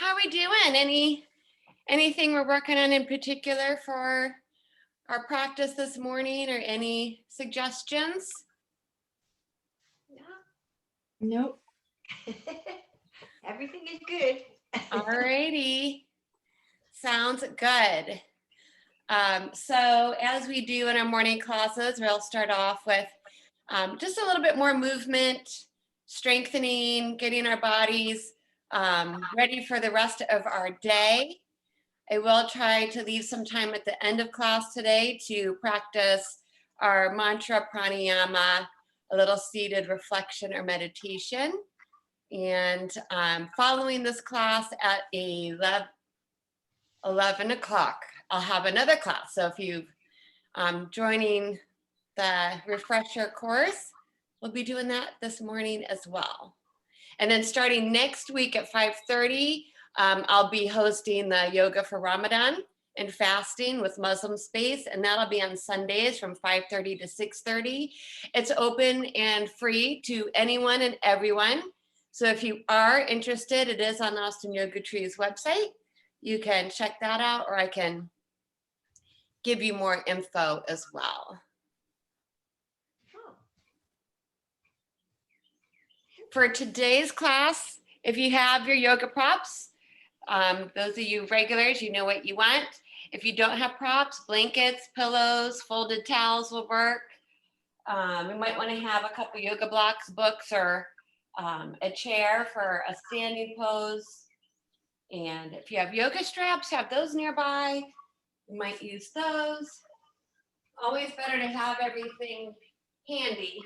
how are we doing? Anything we're working on in particular for our practice this morning, or any suggestions? Nope. Everything is good. Alrighty, sounds good. So as we do in our morning classes, we'll start off with just a little bit more movement, strengthening, getting our bodies ready for the rest of our day. I will try to leave some time at the end of class today to practice our mantra pranayama, a little seated reflection or meditation. And following this class at 11 o'clock, I'll have another class. So if you joining the refresher course, we'll be doing that this morning as well. And then starting next week at 5:30, I'll be hosting the Yoga for Ramadan and Fasting with Muslim Space, and that'll be on Sundays from 5:30 to 6:30. It's open and free to anyone and everyone. So if you are interested, it is on Austin Yoga Tree's website. You can check that out, or I can give you more info as well. For today's class, if you have your yoga props, those of you regulars, you know what you want. If you don't have props, blankets, pillows, folded towels will work. We might want to have a couple yoga blocks, books, or a chair for a standing pose. And if you have yoga straps, have those nearby. You might use those. Always better to have everything handy.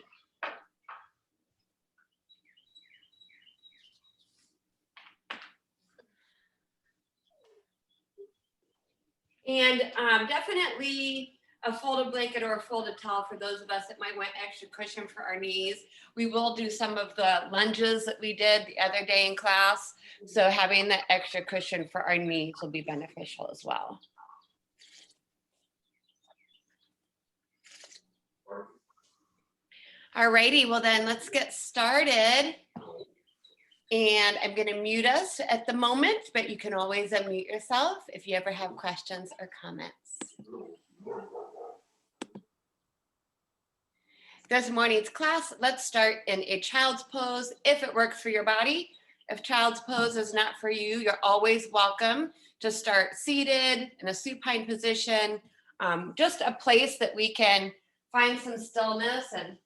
And definitely a folded blanket or a folded towel for those of us that might want extra cushion for our knees. We will do some of the lunges that we did the other day in class. So having that extra cushion for our knees will be beneficial as well. Alrighty, well then let's get started. And I'm going to mute us at the moment, but you can always unmute yourself if you ever have questions or comments. This morning's class, let's start in a child's pose if it works for your body. If child's pose is not for you, you're always welcome to start seated in a supine position, just a place that we can find some stillness and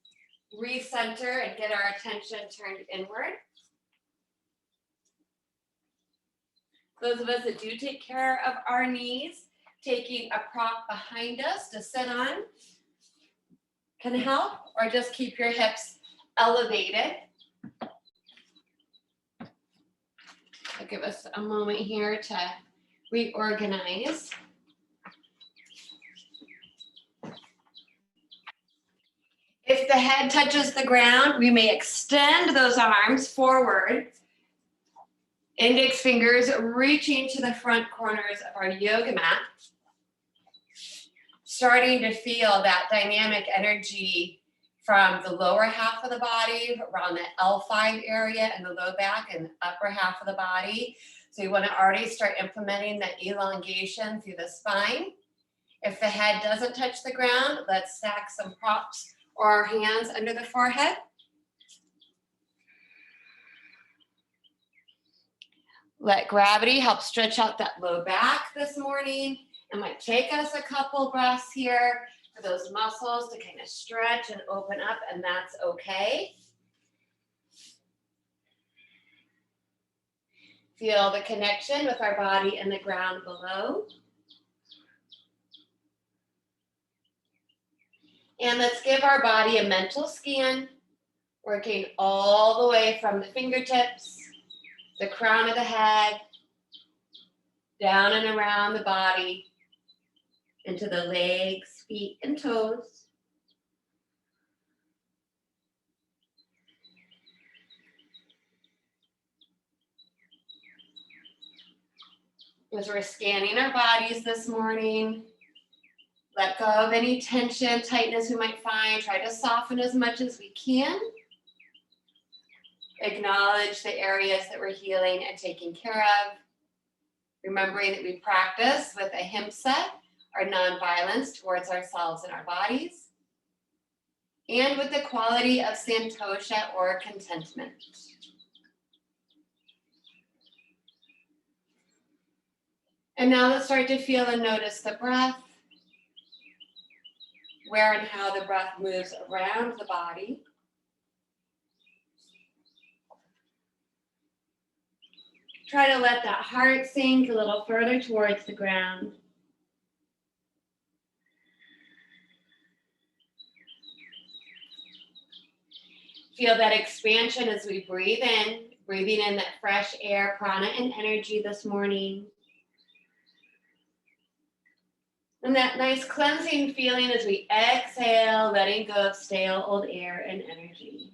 recenter and get our attention turned inward. Those of us that do take care of our knees, taking a prop behind us to sit on can help, or just keep your hips elevated. I'll give us a moment here to reorganize. If the head touches the ground, we may extend those arms forward. Index fingers reaching to the front corners of our yoga mat. Starting to feel that dynamic energy from the lower half of the body, around the L5 area and the low back and the upper half of the body. So you want to already start implementing that elongation through the spine. If the head doesn't touch the ground, let's stack some props or our hands under the forehead. Let gravity help stretch out that low back this morning. It might take us a couple breaths here for those muscles to kind of stretch and open up, and that's okay. Feel the connection with our body and the ground below. And let's give our body a mental scan, working all the way from the fingertips, the crown of the head, down and around the body, into the legs, feet, and toes. As we're scanning our bodies this morning, let go of any tension, tightness we might find. Try to soften as much as we can. Acknowledge the areas that we're healing and taking care of. remembering that we practice with ahimsa, or nonviolence towards ourselves and our bodies, and with the quality of santosha, or contentment. And now let's start to feel and notice the breath, where and how the breath moves around the body. Try to let that heart sink a little further towards the ground. Feel that expansion as we breathe in, breathing in that fresh air, prana, and energy this morning. And that nice cleansing feeling as we exhale, letting go of stale old air and energy.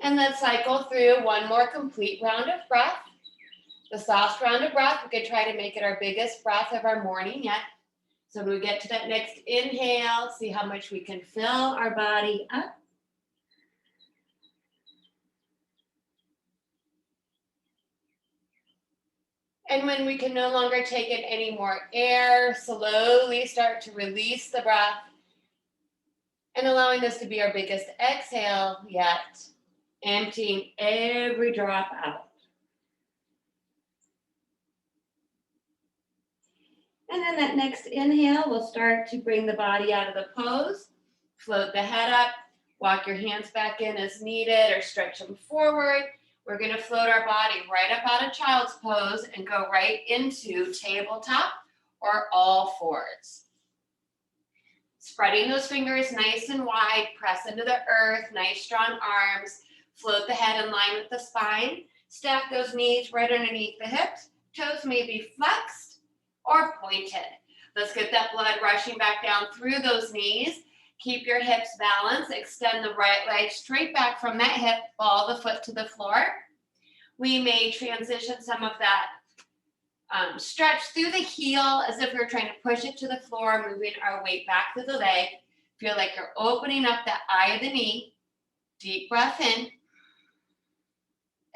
And then cycle through one more complete round of breath. The soft round of breath, we could try to make it our biggest breath of our morning yet. So when we get to that next inhale, see how much we can fill our body up. And when we can no longer take in any more air, slowly start to release the breath and allowing this to be our biggest exhale yet, emptying every drop out. And then that next inhale, we'll start to bring the body out of the pose, float the head up, walk your hands back in as needed or stretch them forward. We're going to float our body right up out of child's pose and go right into tabletop or all fours. Spreading those fingers nice and wide, press into the earth, nice strong arms, float the head in line with the spine, stack those knees right underneath the hips, toes may be flexed or pointed. Let's get that blood rushing back down through those knees. Keep your hips balanced. Extend the right leg straight back from that hip, ball the foot to the floor. We may transition some of that stretch through the heel as if we're trying to push it to the floor, moving our weight back to the leg. Feel like you're opening up that eye of the knee. Deep breath in.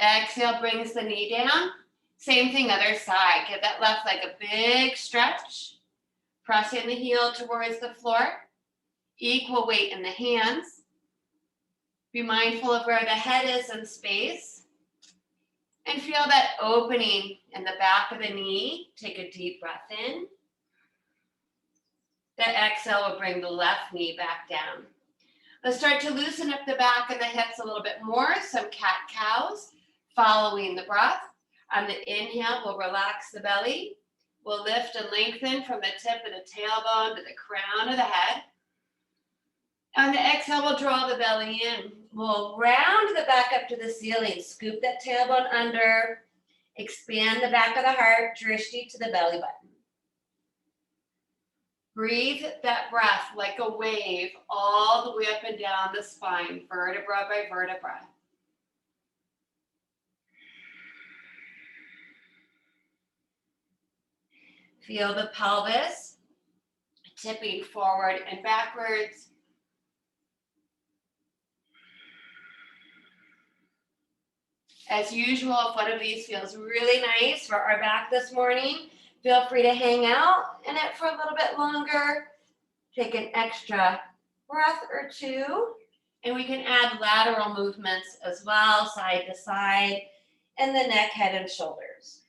Exhale brings the knee down. Same thing, other side. Give that left leg a big stretch. Pressing the heel towards the floor. Equal weight in the hands. Be mindful of where the head is in space. And feel that opening in the back of the knee. Take a deep breath in. That exhale will bring the left knee back down. Let's start to loosen up the back and the hips a little bit more. Some cat-cows following the breath. On the inhale, we'll relax the belly. We'll lift and lengthen from the tip of the tailbone to the crown of the head. On the exhale, we'll draw the belly in. We'll round the back up to the ceiling. Scoop that tailbone under. Expand the back of the heart. Drishti to the belly button. Breathe that breath like a wave all the way up and down the spine, vertebra by vertebra. Feel the pelvis tipping forward and backwards. As usual, if one of these feels really nice for our back this morning, feel free to hang out in it for a little bit longer. Take an extra breath or two. And we can add lateral movements as well, side to side, and the neck, head, and shoulders.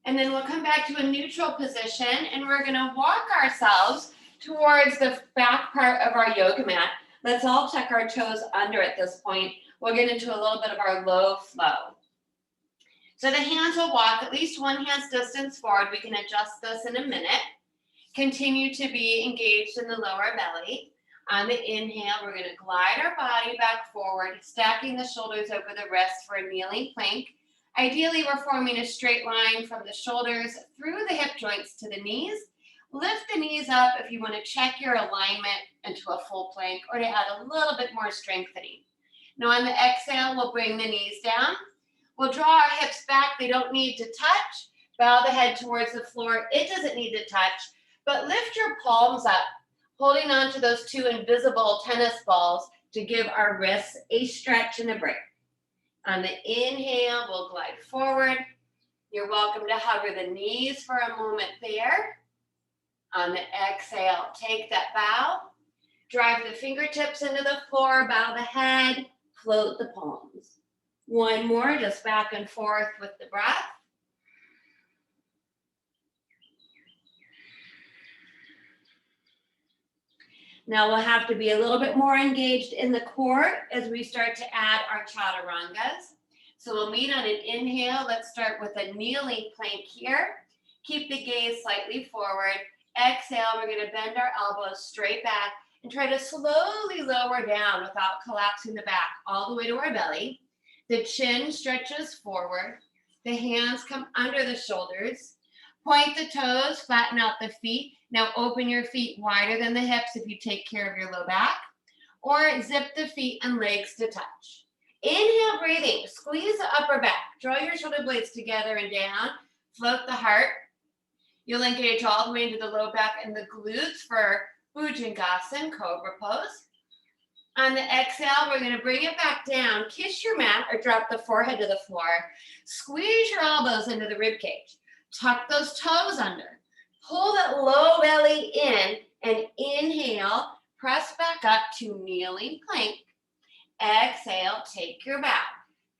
And then we'll come back to a neutral position and we're gonna walk ourselves towards the back part of our yoga mat. Let's all tuck our toes under at this point. We'll get into a little bit of our low flow. So the hands will walk at least one hand's distance forward. We can adjust this in a minute. Continue to be engaged in the lower belly. On the inhale, we're gonna glide our body back forward, stacking the shoulders over the wrists for a kneeling plank. Ideally, we're forming a straight line from the shoulders through the hip joints to the knees. Lift the knees up if you want to check your alignment into a full plank or to add a little bit more strengthening. Now on the exhale, we'll bring the knees down. We'll draw our hips back. They don't need to touch. Bow the head towards the floor. It doesn't need to touch. But lift your palms up, holding on to those two invisible tennis balls to give our wrists a stretch and a break. On the inhale, we'll glide forward. You're welcome to hover the knees for a moment there. On the exhale, take that bow. Drive the fingertips into the floor, bow the head, float the palms. One more, just back and forth with the breath. Now we'll have to be a little bit more engaged in the core as we start to add our Chaturangas. So we'll meet on an inhale. Let's start with a kneeling plank here. Keep the gaze slightly forward. Exhale, we're going to bend our elbows straight back and try to slowly lower down without collapsing the back all the way to our belly. The chin stretches forward. The hands come under the shoulders. Point the toes, flatten out the feet. Now open your feet wider than the hips if you take care of your low back, or zip the feet and legs to touch. Inhale, breathing, squeeze the upper back. Draw your shoulder blades together and down. Float the heart. You'll engage all the way into the low back and the glutes for Fujingasan, Cobra Pose. On the exhale, we're going to bring it back down. Kiss your mat or drop the forehead to the floor. Squeeze your elbows into the rib cage. Tuck those toes under. Pull that low belly in and inhale. Press back up to kneeling plank. Exhale, take your bow.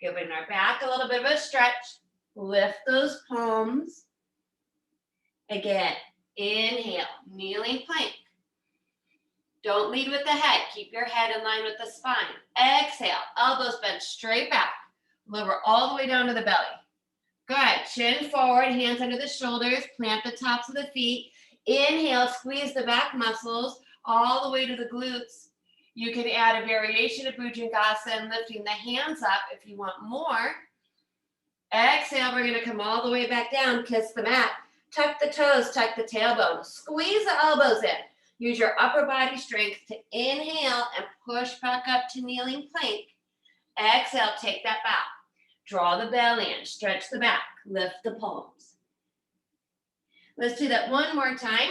Giving our back a little bit of a stretch. Lift those palms. Again, inhale, kneeling plank. Don't lead with the head. Keep your head in line with the spine. Exhale, elbows bent straight back. Lower all the way down to the belly. Good, chin forward, hands under the shoulders, plant the tops of the feet. Inhale, squeeze the back muscles all the way to the glutes. You can add a variation of Bhujangasana, lifting the hands up if you want more. Exhale, we're gonna come all the way back down, kiss the mat. Tuck the toes, tuck the tailbone. Squeeze the elbows in. Use your upper body strength to inhale and push back up to kneeling plank. Exhale, take that bow. Draw the belly in, stretch the back, lift the palms. Let's do that one more time.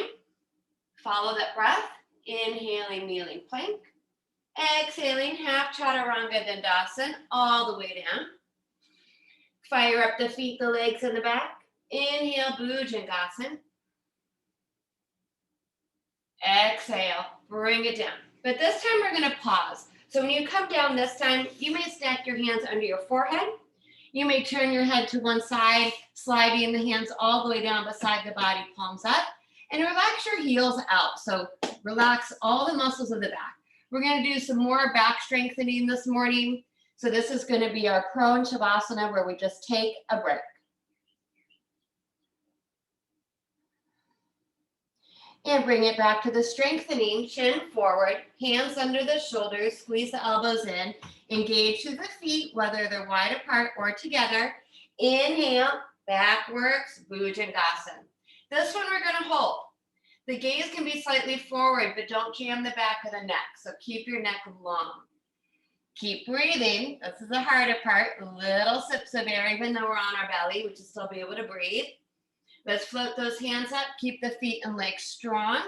Follow that breath. Inhaling, kneeling plank. Exhaling, half Chaturanga Dandasana, all the way down. Fire up the feet, the legs, and the back. Inhale, Bhujangasana. Exhale, bring it down. But this time we're going to pause. So when you come down this time, you may stack your hands under your forehead. You may turn your head to one side, sliding the hands all the way down beside the body, palms up, and relax your heels out. So relax all the muscles of the back. We're going to do some more back strengthening this morning. So this is going to be our prone Savasana where we just take a break. And bring it back to the strengthening, chin forward, hands under the shoulders, squeeze the elbows in, engage through the feet, whether they're wide apart or together. Inhale, backwards, Bhujangasana. This one we're gonna hold. The gaze can be slightly forward, but don't jam the back of the neck, so keep your neck long. Keep breathing, this is the harder part, little sips of air, even though we're on our belly, we should still be able to breathe. Let's float those hands up, keep the feet and legs strong.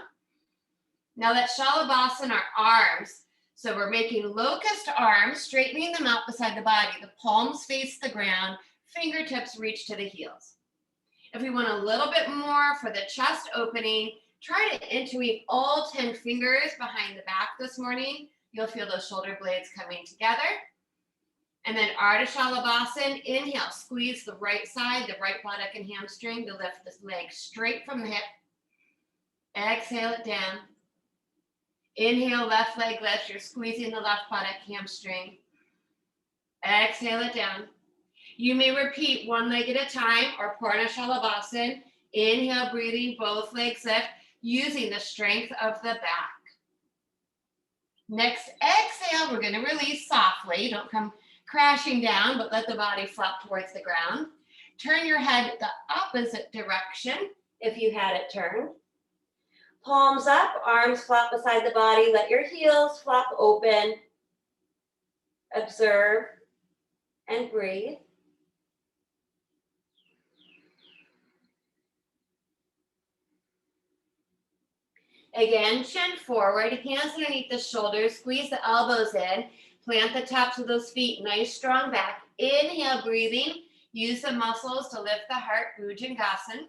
Now let's Shalabhasana our arms. So we're making locust arms, straightening them out beside the body. The palms face the ground, fingertips reach to the heels. If we want a little bit more for the chest opening, try to interweave all 10 fingers behind the back this morning. You'll feel those shoulder blades coming together. And then Ardha Shalabhasana, inhale, squeeze the right side, the right buttock and hamstring to lift this leg straight from the hip. Exhale it down. Inhale, left leg lifts, you're squeezing the left buttock, hamstring. Exhale it down. You may repeat one leg at a time or Purna Shalabhasana. Inhale, breathing, both legs lift, using the strength of the back. Next exhale, we're gonna release softly. Don't come crashing down, but let the body flop towards the ground. Turn your head the opposite direction if you had it turned. Palms up, arms flop beside the body. Let your heels flop open. Observe and breathe. Again, chin forward, hands underneath the shoulders, squeeze the elbows in, plant the tops of those feet, nice strong back. Inhale, breathing. Use the muscles to lift the heart, Fujingasan.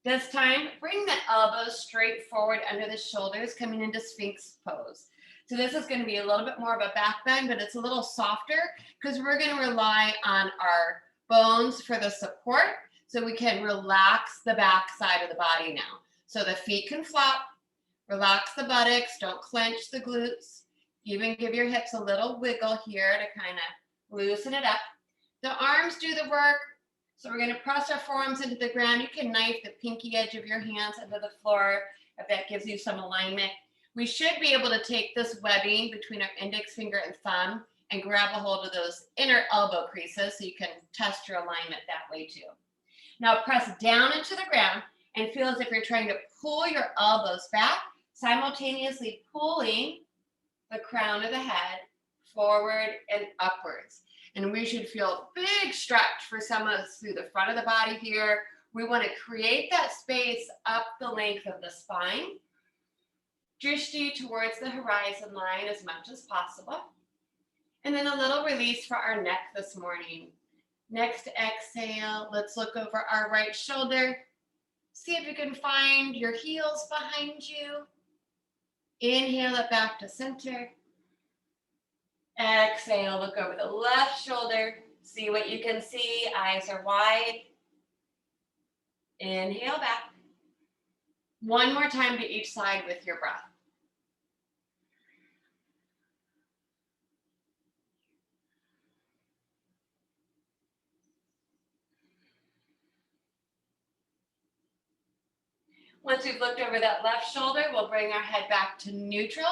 This time, bring the elbows straight forward under the shoulders, coming into Sphinx Pose. So this is going to be a little bit more of a back bend, but it's a little softer because we're going to rely on our bones for the support so we can relax the back side of the body now. So the feet can flop, relax the buttocks, don't clench the glutes. Even give your hips a little wiggle here to kind of loosen it up. The arms do the work. So we're going to press our forearms into the ground. You can knife the pinky edge of your hands into the floor if that gives you some alignment. We should be able to take this webbing between our index finger and thumb and grab a hold of those inner elbow creases so you can test your alignment that way too. Now press down into the ground and feel as if you're trying to pull your elbows back, simultaneously pulling the crown of the head forward and upwards. And we should feel big stretch for some of us through the front of the body here. We want to create that space up the length of the spine. Drishti towards the horizon line as much as possible. And then a little release for our neck this morning. Next exhale, let's look over our right shoulder. See if you can find your heels behind you. Inhale it back to center. Exhale, look over the left shoulder. See what you can see. Eyes are wide. Inhale back. One more time to each side with your breath. Once we've looked over that left shoulder, we'll bring our head back to neutral.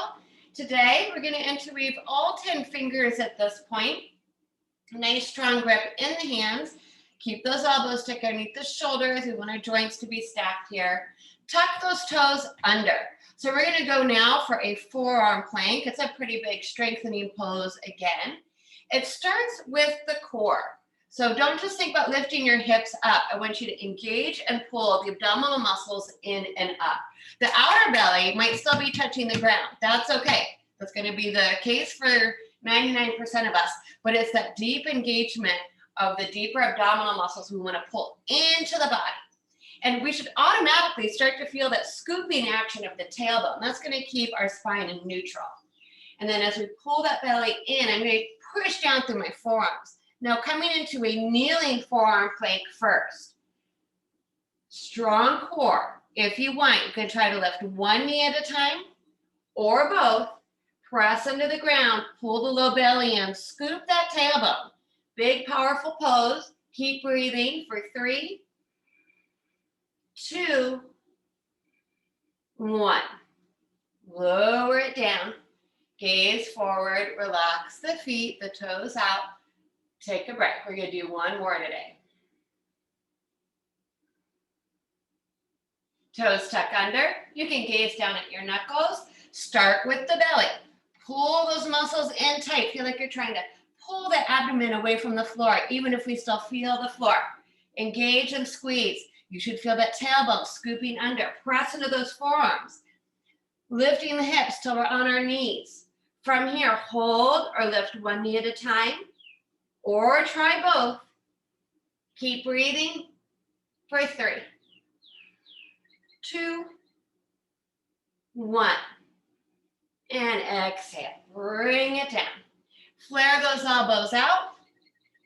Today, we're going to interweave all 10 fingers at this point. Nice strong grip in the hands. Keep those elbows tucked underneath the shoulders. We want our joints to be stacked here. Tuck those toes under. So we're going to go now for a forearm plank. It's a pretty big strengthening pose again. It starts with the core. So don't just think about lifting your hips up. I want you to engage and pull the abdominal muscles in and up. The outer belly might still be touching the ground. That's okay. That's going to be the case for 99% of us. But it's that deep engagement of the deeper abdominal muscles we want to pull into the body. And we should automatically start to feel that scooping action of the tailbone. That's going to keep our spine in neutral. And then as we pull that belly in, I'm going to push down through my forearms. Now coming into a kneeling forearm plank first. Strong core. If you want, you can try to lift one knee at a time or both. Press into the ground, pull the low belly in, scoop that tailbone. Big, powerful pose. Keep breathing for 3, 2, 1. Lower it down. Gaze forward, relax the feet, the toes out. Take a breath. We're going to do one more today. Toes tuck under. You can gaze down at your knuckles. Start with the belly. Pull those muscles in tight. Feel like you're trying to pull the abdomen away from the floor, even if we still feel the floor. Engage and squeeze. You should feel that tailbone scooping under. Press into those forearms. Lifting the hips till we're on our knees. From here, hold or lift one knee at a time. Or try both. Keep breathing for 3, 2, 1. And exhale. Bring it down. Flare those elbows out.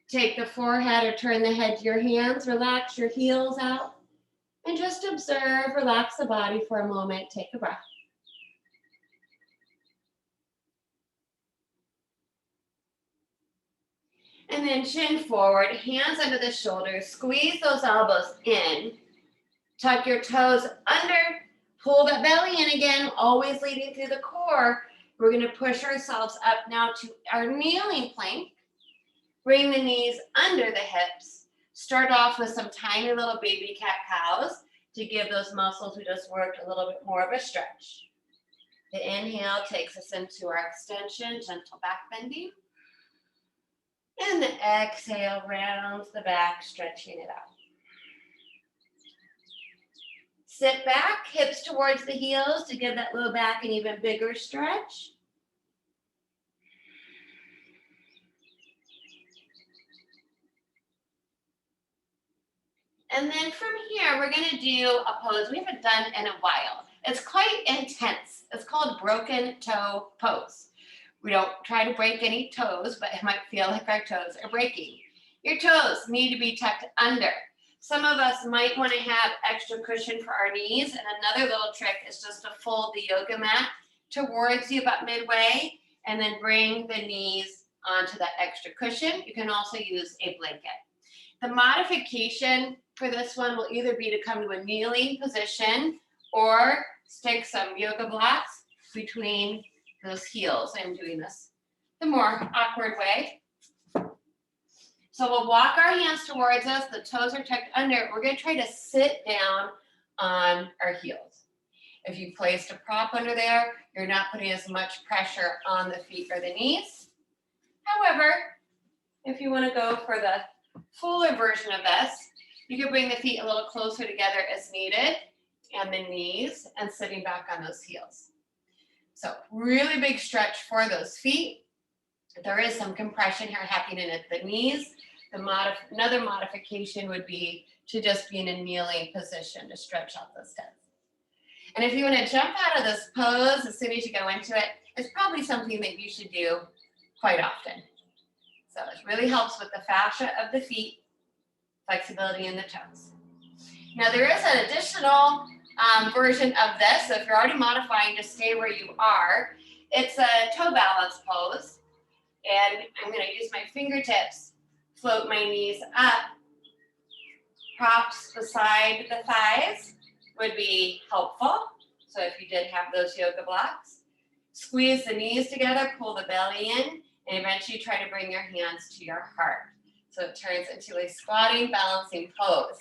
Take the forehead or turn the head to your hands. Relax your heels out. And just observe, relax the body for a moment. Take a breath. And then chin forward, hands under the shoulders, squeeze those elbows in, tuck your toes under, pull that belly in again, always leading through the core. We're going to push ourselves up now to our kneeling plank. Bring the knees under the hips. Start off with some tiny little baby cat-cows to give those muscles we just worked a little bit more of a stretch. The inhale takes us into our extension, gentle back bending. And the exhale rounds the back, stretching it out. Sit back, hips towards the heels to give that low back an even bigger stretch. And then from here, we're gonna do a pose we haven't done in a while. It's quite intense. It's called broken toe pose. We don't try to break any toes, but it might feel like our toes are breaking. Your toes need to be tucked under. Some of us might want to have extra cushion for our knees, and another little trick is just to fold the yoga mat towards you about midway, and then bring the knees onto that extra cushion. You can also use a blanket. The modification for this one will either be to come to a kneeling position or stick some yoga blocks between those heels. I'm doing this the more awkward way. So we'll walk our hands towards us. The toes are tucked under. We're going to try to sit down on our heels. If you placed a prop under there, you're not putting as much pressure on the feet or the knees. However, if you want to go for the fuller version of this, you can bring the feet a little closer together as needed, and the knees, and sitting back on those heels. So really big stretch for those feet. There is some compression here happening at the knees. Another modification would be to just be in a kneeling position to stretch out those hips. And if you want to jump out of this pose as soon as you go into it, it's probably something that you should do quite often. So it really helps with the fascia of the feet, flexibility in the toes. Now there is an additional version of this. So if you're already modifying, just stay where you are. It's a toe balance pose. And I'm going to use my fingertips, float my knees up. Props beside the thighs would be helpful. So if you did have those yoga blocks, squeeze the knees together, pull the belly in, and eventually try to bring your hands to your heart. So it turns into a squatting, balancing pose.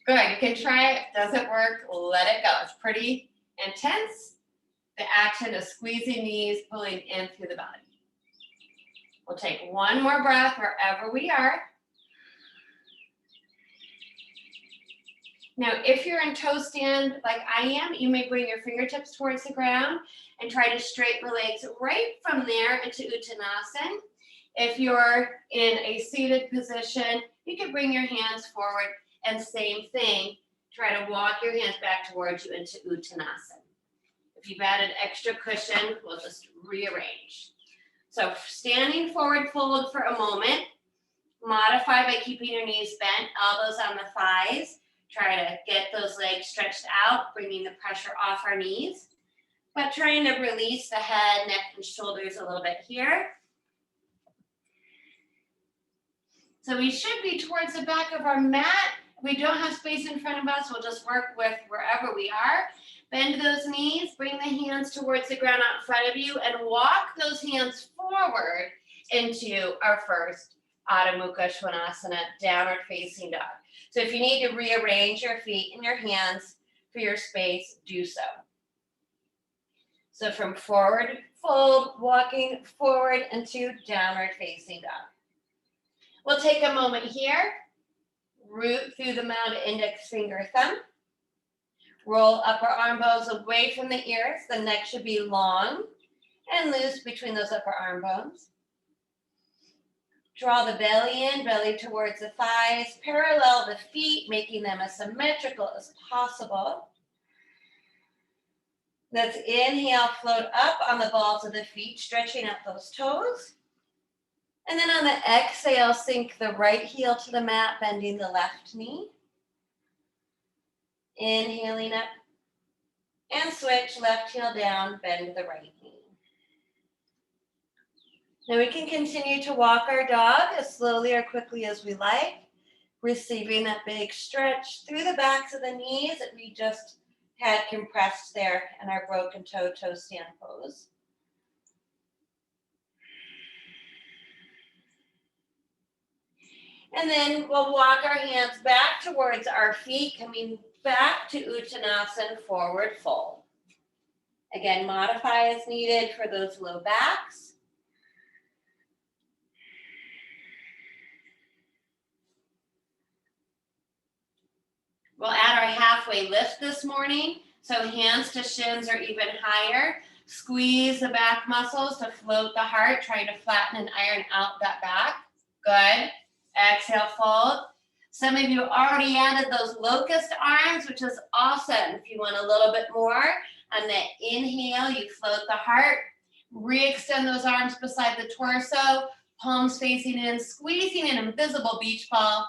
Good, you can try it. Doesn't work, let it go. It's pretty intense. The action is squeezing knees, pulling in through the body. We'll take one more breath wherever we are. Now, if you're in toe stand like I am, you may bring your fingertips towards the ground and try to straighten the legs right from there into Uttanasana. If you're in a seated position, you can bring your hands forward and same thing, try to walk your hands back towards you into Uttanasana. If you've added extra cushion, we'll just rearrange. So standing forward fold for a moment, modify by keeping your knees bent, elbows on the thighs. Try to get those legs stretched out, bringing the pressure off our knees, but trying to release the head, neck, and shoulders a little bit here. So we should be towards the back of our mat. If we don't have space in front of us, we'll just work with wherever we are. Bend those knees, bring the hands towards the ground out in front of you, and walk those hands forward into our first Adho Mukashwanasana, downward facing dog. So if you need to rearrange your feet and your hands for your space, do so. So from forward fold, walking forward into downward facing dog. We'll take a moment here, root through the mouth, index finger, thumb. Roll upper arm bones away from the ears. The neck should be long and loose between those upper arm bones. Draw the belly in, belly towards the thighs. Parallel the feet, making them as symmetrical as possible. Let's inhale, float up on the balls of the feet, stretching out those toes. And then on the exhale, sink the right heel to the mat, bending the left knee. Inhaling up and switch, left heel down, bend the right knee. Now we can continue to walk our dog as slowly or quickly as we like, receiving that big stretch through the backs of the knees that we just had compressed there in our broken toe stand pose. And then we'll walk our hands back towards our feet, coming back to Uttanasana, forward fold. Again, modify as needed for those low backs. We'll add our halfway lift this morning. So hands to shins or even higher. Squeeze the back muscles to float the heart, trying to flatten and iron out that back. Good. Exhale, fold. Some of you already added those locust arms, which is awesome. If you want a little bit more, on the inhale, you float the heart. Re-extend those arms beside the torso, palms facing in, squeezing an invisible beach ball.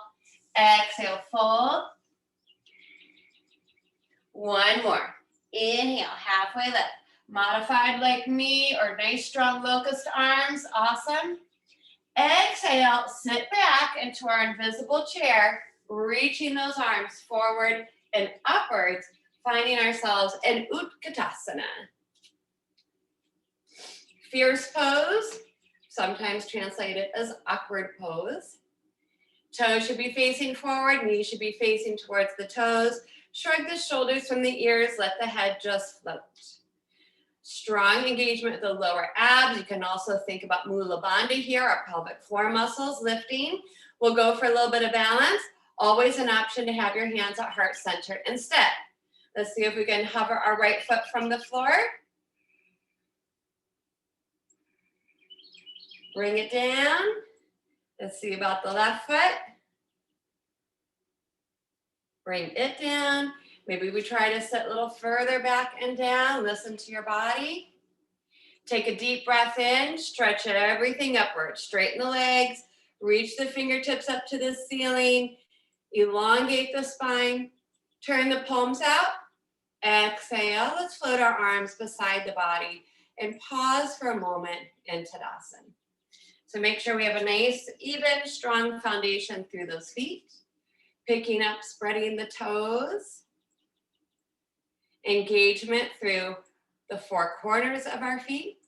Exhale, fold. One more. Inhale, halfway lift. Modified like me or nice strong locust arms. Awesome. Exhale, sit back into our invisible chair, reaching those arms forward and upwards, finding ourselves in Utkatasana. Fierce pose, sometimes translated as awkward pose. Toes should be facing forward, knees should be facing towards the toes. Shrug the shoulders from the ears, let the head just float. Strong engagement with the lower abs. You can also think about Mula Bandha here, our pelvic floor muscles lifting. We'll go for a little bit of balance. Always an option to have your hands at heart center instead. Let's see if we can hover our right foot from the floor. Bring it down. Let's see about the left foot. Bring it down. Maybe we try to sit a little further back and down. Listen to your body. Take a deep breath in. Stretch everything upward. Straighten the legs. Reach the fingertips up to the ceiling. Elongate the spine. Turn the palms out. Exhale. Let's float our arms beside the body and pause for a moment in Tadasana. So make sure we have a nice, even, strong foundation through those feet. Picking up, spreading the toes. Engagement through the four corners of our feet.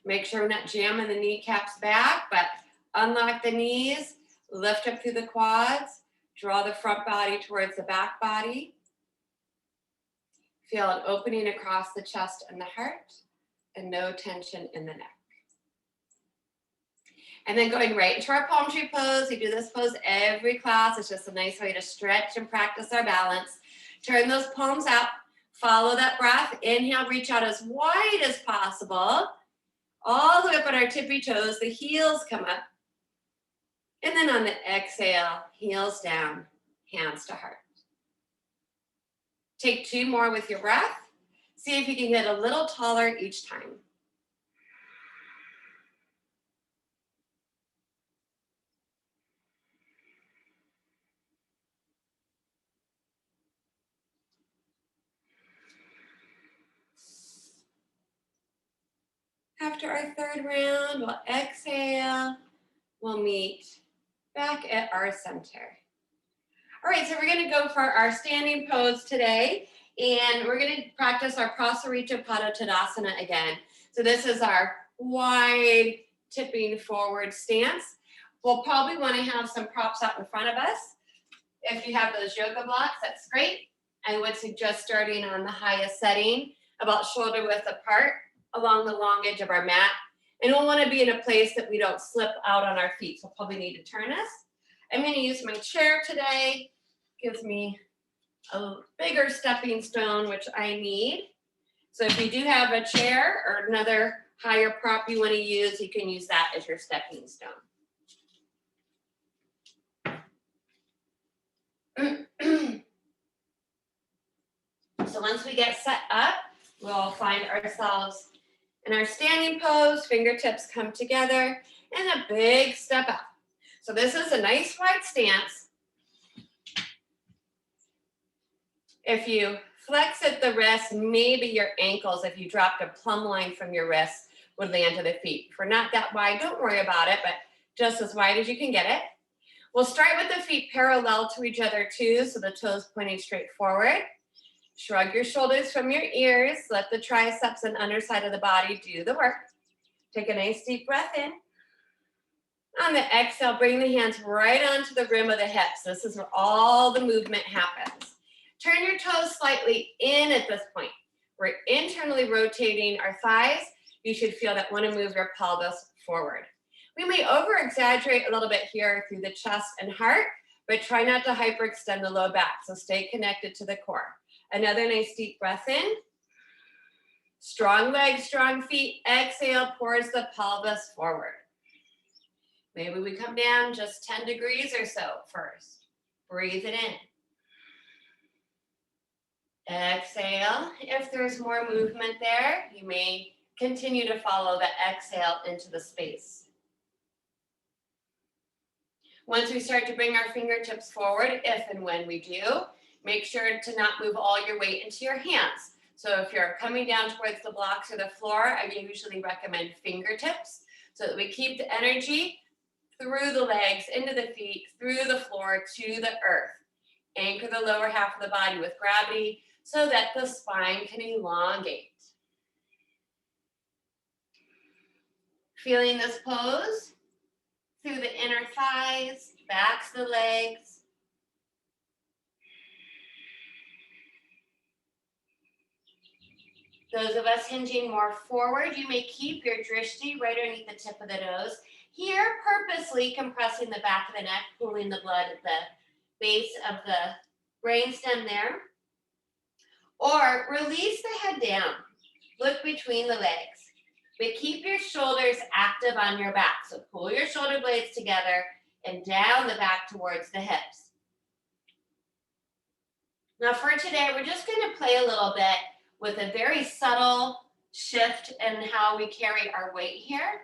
Make sure we're not jamming the kneecaps back, but unlock the knees, lift up through the quads, draw the front body towards the back body. Feel an opening across the chest and the heart, and no tension in the neck. And then going right into our palm tree pose. We do this pose every class. It's just a nice way to stretch and practice our balance. Turn those palms out. Follow that breath. Inhale, reach out as wide as possible. All the way up on our tippy toes. The heels come up. And then on the exhale, heels down, hands to heart. Take two more with your breath. See if you can get a little taller each time. After our third round, we'll exhale. We'll meet back at our center. All right, so we're going to go for our standing pose today, and we're going to practice our Prasarita Tadasana again. So this is our wide tipping forward stance. We'll probably want to have some props out in front of us. If you have those yoga blocks, that's great. I would suggest starting on the highest setting, about shoulder width apart, along the long edge of our mat. And we'll want to be in a place that we don't slip out on our feet. So we'll probably need to turn us. I'm going to use my chair today. Gives me a bigger stepping stone, which I need. So if you do have a chair or another higher prop you want to use, you can use that as your stepping stone. So once we get set up, we'll find ourselves in our standing pose, fingertips come together, and a big step up. So this is a nice wide stance. If you flex at the wrist, maybe your ankles, if you dropped a plumb line from your wrist, would land to the feet. If we're not that wide, don't worry about it, but just as wide as you can get it. We'll start with the feet parallel to each other too, so the toes pointing straight forward. Shrug your shoulders from your ears. Let the triceps and underside of the body do the work. Take a nice deep breath in. On the exhale, bring the hands right onto the rim of the hips. This is where all the movement happens. Turn your toes slightly in at this point. We're internally rotating our thighs. You should feel that want to move your pelvis forward. We may over-exaggerate a little bit here through the chest and heart, but try not to hyperextend the low back. So stay connected to the core. Another nice deep breath in. Strong legs, strong feet. Exhale, pours the pelvis forward. Maybe we come down just 10 degrees or so first. Breathe it in. Exhale. If there's more movement there, you may continue to follow the exhale into the space. Once we start to bring our fingertips forward, if and when we do, make sure to not move all your weight into your hands. So if you're coming down towards the blocks or the floor, I usually recommend fingertips so that we keep the energy through the legs, into the feet, through the floor, to the earth. Anchor the lower half of the body with gravity so that the spine can elongate. Feeling this pose through the inner thighs, backs of the legs. Those of us hinging more forward, you may keep your drishti right underneath the tip of the nose. Here, purposely compressing the back of the neck, pulling the blood at the base of the brainstem there. Or release the head down. Look between the legs. But keep your shoulders active on your back. So pull your shoulder blades together and down the back towards the hips. Now for today, we're just going to play a little bit with a very subtle shift in how we carry our weight here.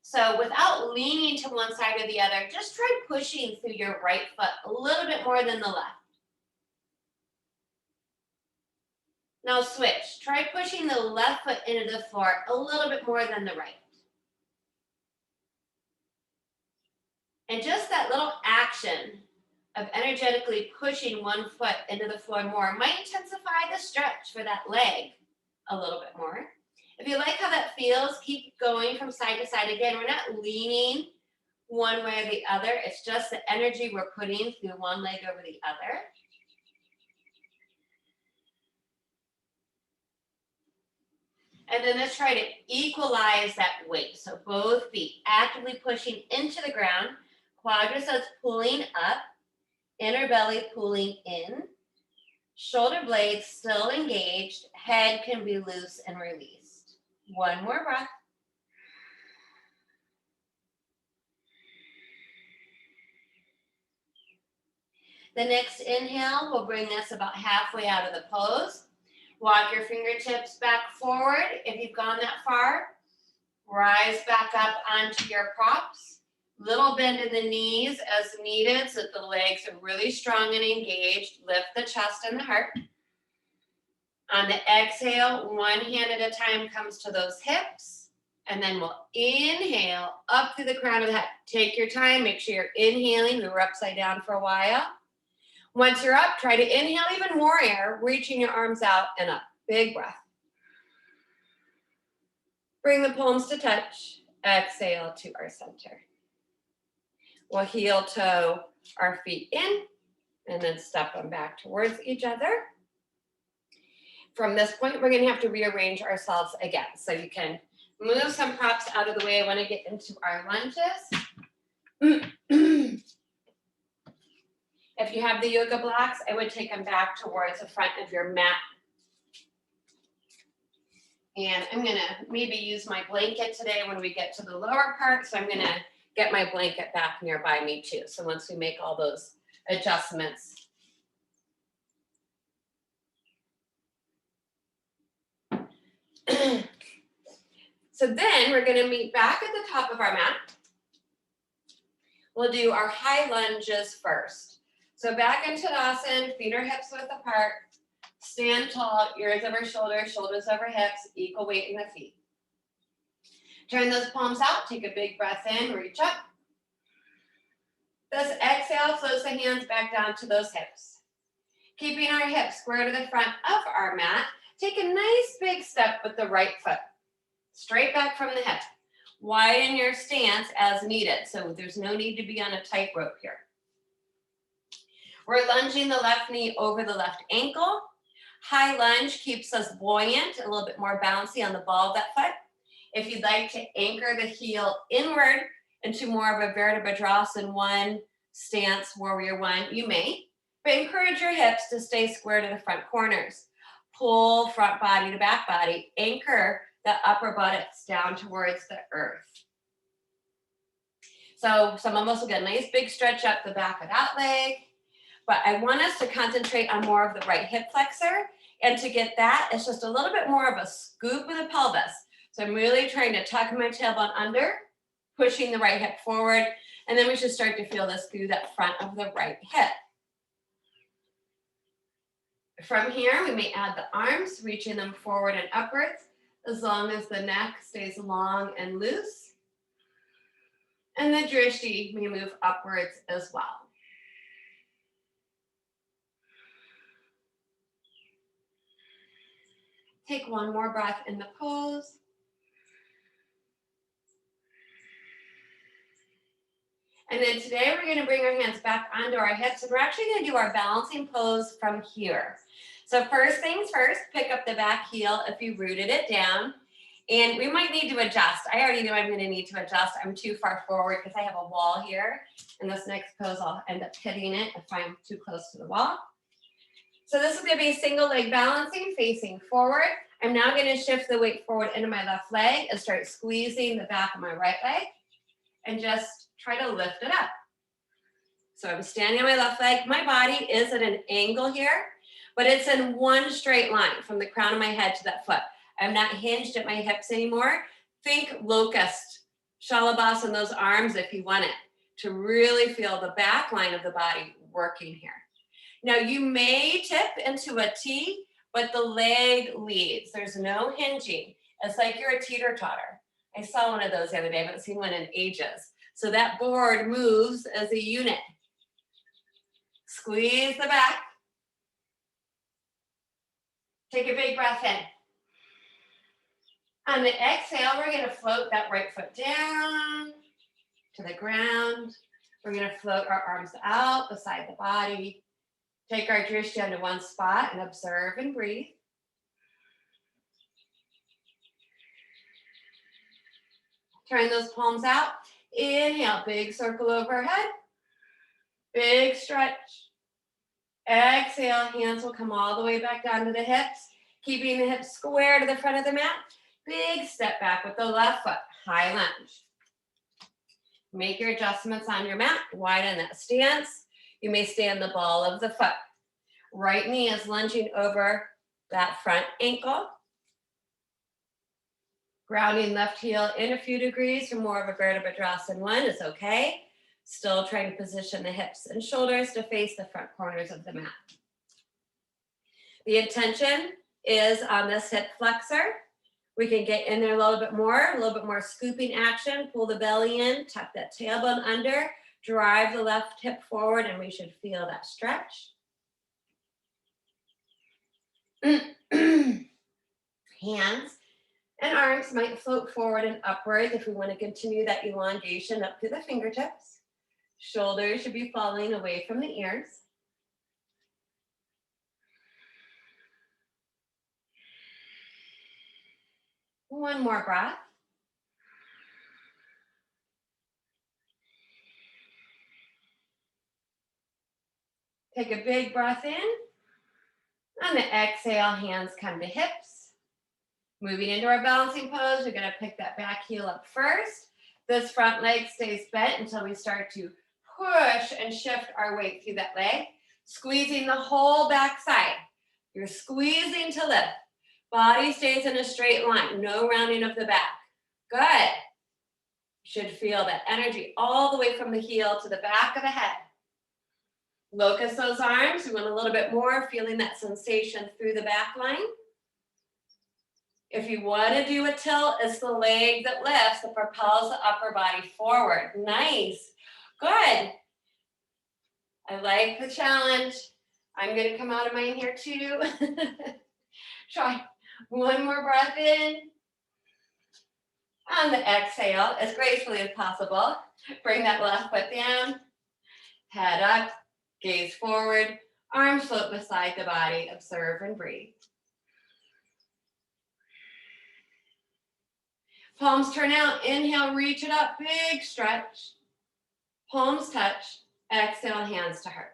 So without leaning to one side or the other, just try pushing through your right foot a little bit more than the left. Now switch. Try pushing the left foot into the floor a little bit more than the right. And just that little action of energetically pushing one foot into the floor more might intensify the stretch for that leg a little bit more. If you like how that feels, keep going from side to side. Again, we're not leaning one way or the other. It's just the energy we're putting through one leg over the other. And then let's try to equalize that weight. So both feet actively pushing into the ground, quadriceps pulling up, inner belly pulling in, shoulder blades still engaged, head can be loose and released. One more breath. The next inhale will bring us about halfway out of the pose. Walk your fingertips back forward. If you've gone that far, rise back up onto your props. Little bend in the knees as needed so that the legs are really strong and engaged. Lift the chest and the heart. On the exhale, one hand at a time comes to those hips. And then we'll inhale up through the crown of the head. Take your time. Make sure you're inhaling. We were upside down for a while. Once you're up, try to inhale even more air, reaching your arms out and up. Big breath. Bring the palms to touch. Exhale to our center. We'll heel toe our feet in and then step them back towards each other. From this point, we're going to have to rearrange ourselves again. So you can move some props out of the way. I want to get into our lunges. If you have the yoga blocks, I would take them back towards the front of your mat. And I'm going to maybe use my blanket today when we get to the lower part. So I'm going to get my blanket back nearby me too. So once we make all those adjustments. So then we're going to meet back at the top of our mat. We'll do our high lunges first. So back into Tadasana, feet or hips width apart. Stand tall, ears over shoulders, shoulders over hips, equal weight in the feet. Turn those palms out, take a big breath in, reach up. This exhale flows the hands back down to those hips. Keeping our hips square to the front of our mat, take a nice big step with the right foot. Straight back from the hip. Widen your stance as needed, so there's no need to be on a tightrope here. We're lunging the left knee over the left ankle. High lunge keeps us buoyant, a little bit more bouncy on the ball of that foot. If you'd like to anchor the heel inward into more of a Vertebra Drasana, one stance, warrior one, you may, but encourage your hips to stay square to the front corners. Pull front body to back body. Anchor the upper buttocks down towards the earth. So some of us will get a nice big stretch up the back of that leg, but I want us to concentrate on more of the right hip flexor, and to get that, it's just a little bit more of a scoop of the pelvis. So I'm really trying to tuck my tailbone under, pushing the right hip forward, and then we should start to feel this through that front of the right hip. From here, we may add the arms, reaching them forward and upwards, as long as the neck stays long and loose. And the drishti may move upwards as well. Take one more breath in the pose. And then today we're going to bring our hands back onto our hips, and we're actually going to do our balancing pose from here. So first things first, pick up the back heel if you rooted it down. And we might need to adjust. I already know I'm going to need to adjust. I'm too far forward because I have a wall here. And this next pose, I'll end up hitting it if I'm too close to the wall. So this is going to be single leg balancing, facing forward. I'm now going to shift the weight forward into my left leg and start squeezing the back of my right leg and just try to lift it up. So I'm standing on my left leg. My body is at an angle here, but it's in one straight line from the crown of my head to that foot. I'm not hinged at my hips anymore. Think locust, shalabhasana, those arms if you want it, to really feel the back line of the body working here. Now you may tip into a T, but the leg leads. There's no hinging. It's like you're a teeter-totter. I saw one of those the other day. I haven't seen one in ages. So that board moves as a unit. Squeeze the back. Take a big breath in. On the exhale, we're going to float that right foot down to the ground. We're going to float our arms out beside the body. Take our drishti onto one spot and observe and breathe. Turn those palms out. Inhale, big circle overhead. Big stretch. Exhale, hands will come all the way back down to the hips, keeping the hips square to the front of the mat. Big step back with the left foot, high lunge. Make your adjustments on your mat, widen that stance. You may stay on the ball of the foot. Right knee is lunging over that front ankle. Grounding left heel in a few degrees for more of a Virabhadrasana 1 is okay. Still trying to position the hips and shoulders to face the front corners of the mat. The intention is on this hip flexor. We can get in there a little bit more scooping action. Pull the belly in, tuck that tailbone under, drive the left hip forward, and we should feel that stretch. Hands and arms might float forward and upward if we want to continue that elongation up to the fingertips. Shoulders should be falling away from the ears. One more breath. Take a big breath in. On the exhale, hands come to hips. Moving into our balancing pose, we're going to pick that back heel up first. This front leg stays bent until we start to push and shift our weight through that leg, squeezing the whole back side. You're squeezing to lift. Body stays in a straight line, no rounding of the back. Good. You should feel that energy all the way from the heel to the back of the head. Locust those arms. We want a little bit more, feeling that sensation through the back line. If you want to do a tilt, it's the leg that lifts, that propels the upper body forward. Nice. Good. I like the challenge. I'm going to come out of mine here too. Try one more breath in. On the exhale, as gracefully as possible, bring that left foot down, head up, gaze forward, arms float beside the body, observe and breathe. Palms turn out, inhale, reach it up, big stretch. Palms touch, Exhale, hands to heart.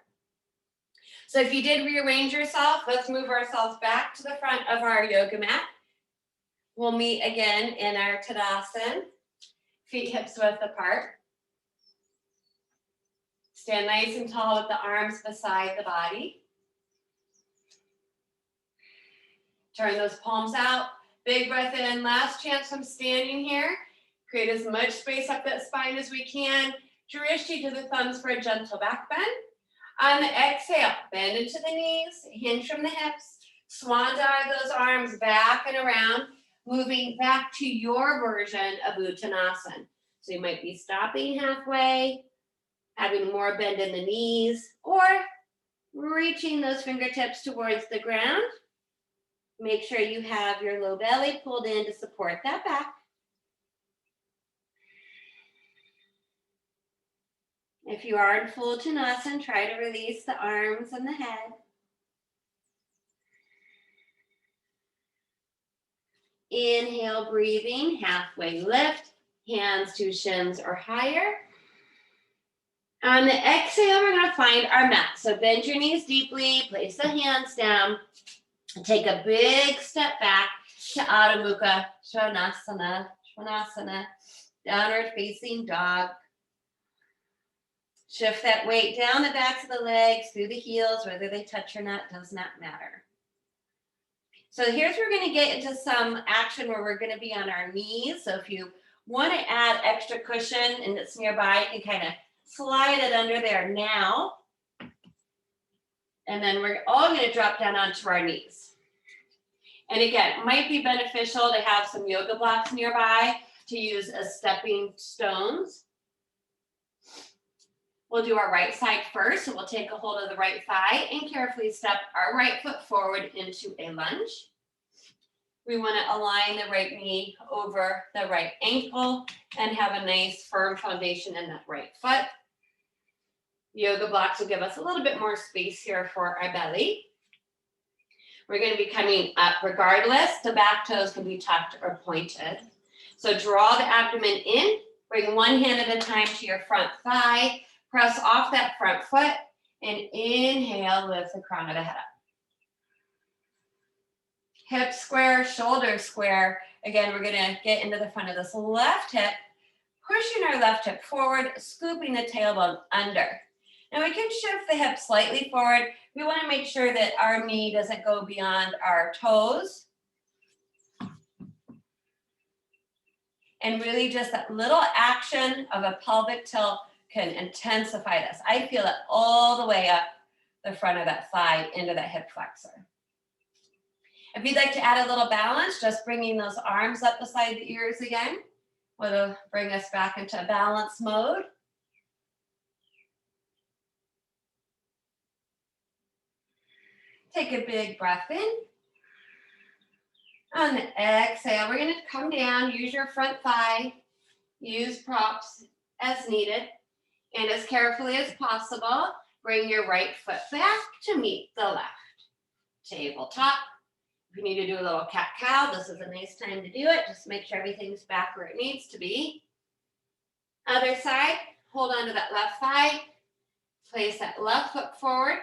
So if you did rearrange yourself, let's move ourselves back to the front of our yoga mat. We'll meet again in our Tadasana, feet hips width apart. Stand nice and tall with the arms beside the body. Turn those palms out. Big breath in. Last chance from standing here. Create as much space up that spine as we can. Drishti to the thumbs for a gentle back bend. On the exhale, bend into the knees, hinge from the hips. Swan dive those arms back and around, moving back to your version of Uttanasana. So you might be stopping halfway, having more bend in the knees, or reaching those fingertips towards the ground. Make sure you have your low belly pulled in to support that back. If you are in full Uttanasana, try to release the arms and the head. Inhale, breathing, halfway lift, hands to shins or higher. On the exhale, we're going to find our mat. So bend your knees deeply, place the hands down, and take a big step back to Adho Mukashwanasana, downward facing dog. Shift that weight down the backs of the legs, through the heels, whether they touch or not, does not matter. So here's where we're going to get into some action where we're going to be on our knees. So if you want to add extra cushion and it's nearby, you can kind of slide it under there now. And then we're all going to drop down onto our knees. And again, it might be beneficial to have some yoga blocks nearby to use as stepping stones. We'll do our right side first, so we'll take a hold of the right thigh and carefully step our right foot forward into a lunge. We want to align the right knee over the right ankle and have a nice firm foundation in that right foot. Yoga blocks will give us a little bit more space here for our belly. We're going to be coming up regardless. The back toes can be tucked or pointed. So draw the abdomen in, bring one hand at a time to your front thigh. Press off that front foot and inhale, lift the crown of the head up. Hips square, shoulders square. Again, we're going to get into the front of this left hip, pushing our left hip forward, scooping the tailbone under. Now we can shift the hip slightly forward. We want to make sure that our knee doesn't go beyond our toes. And really just that little action of a pelvic tilt can intensify this. I feel it all the way up the front of that thigh into that hip flexor. If you'd like to add a little balance, just bringing those arms up beside the ears again will bring us back into balance mode. Take a big breath in. On the exhale, we're going to come down, use your front thigh, use props as needed. And as carefully as possible, bring your right foot back to meet the left. Tabletop. If you need to do a little cat-cow, this is a nice time to do it. Just make sure everything's back where it needs to be. Other side, hold on to that left thigh. Place that left foot forward,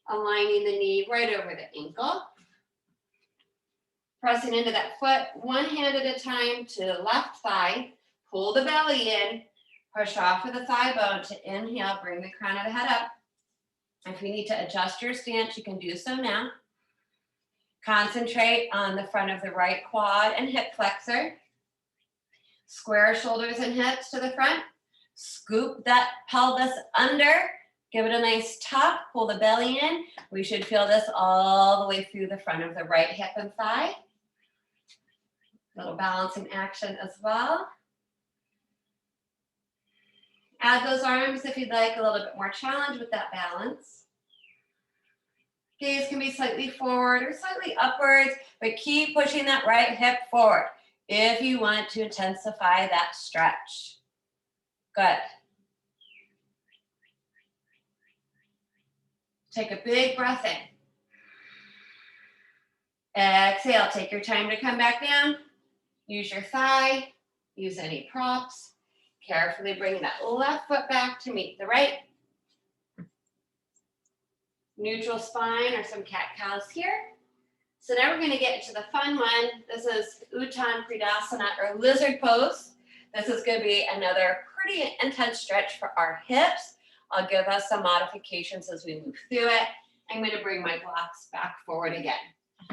aligning the knee right over the ankle. Pressing into that foot, one hand at a time to the left thigh. Pull the belly in. Push off of the thigh bone to inhale, bring the crown of the head up. If you need to adjust your stance, you can do so now. Concentrate on the front of the right quad and hip flexor. Square shoulders and hips to the front. Scoop that pelvis under. Give it a nice tuck. Pull the belly in. We should feel this all the way through the front of the right hip and thigh. Little balancing action as well. Add those arms if you'd like a little bit more challenge with that balance. Gaze can be slightly forward or slightly upwards, but keep pushing that right hip forward if you want to intensify that stretch. Good. Take a big breath in. Exhale, take your time to come back down. Use your thigh, use any props. Carefully bring that left foot back to meet the right. neutral spine or some cat-cows here. So now we're going to get into the fun one. This is Pridasana or lizard pose. This is going to be another pretty intense stretch for our hips. I'll give us some modifications as we move through it. I'm going to bring my blocks back forward again.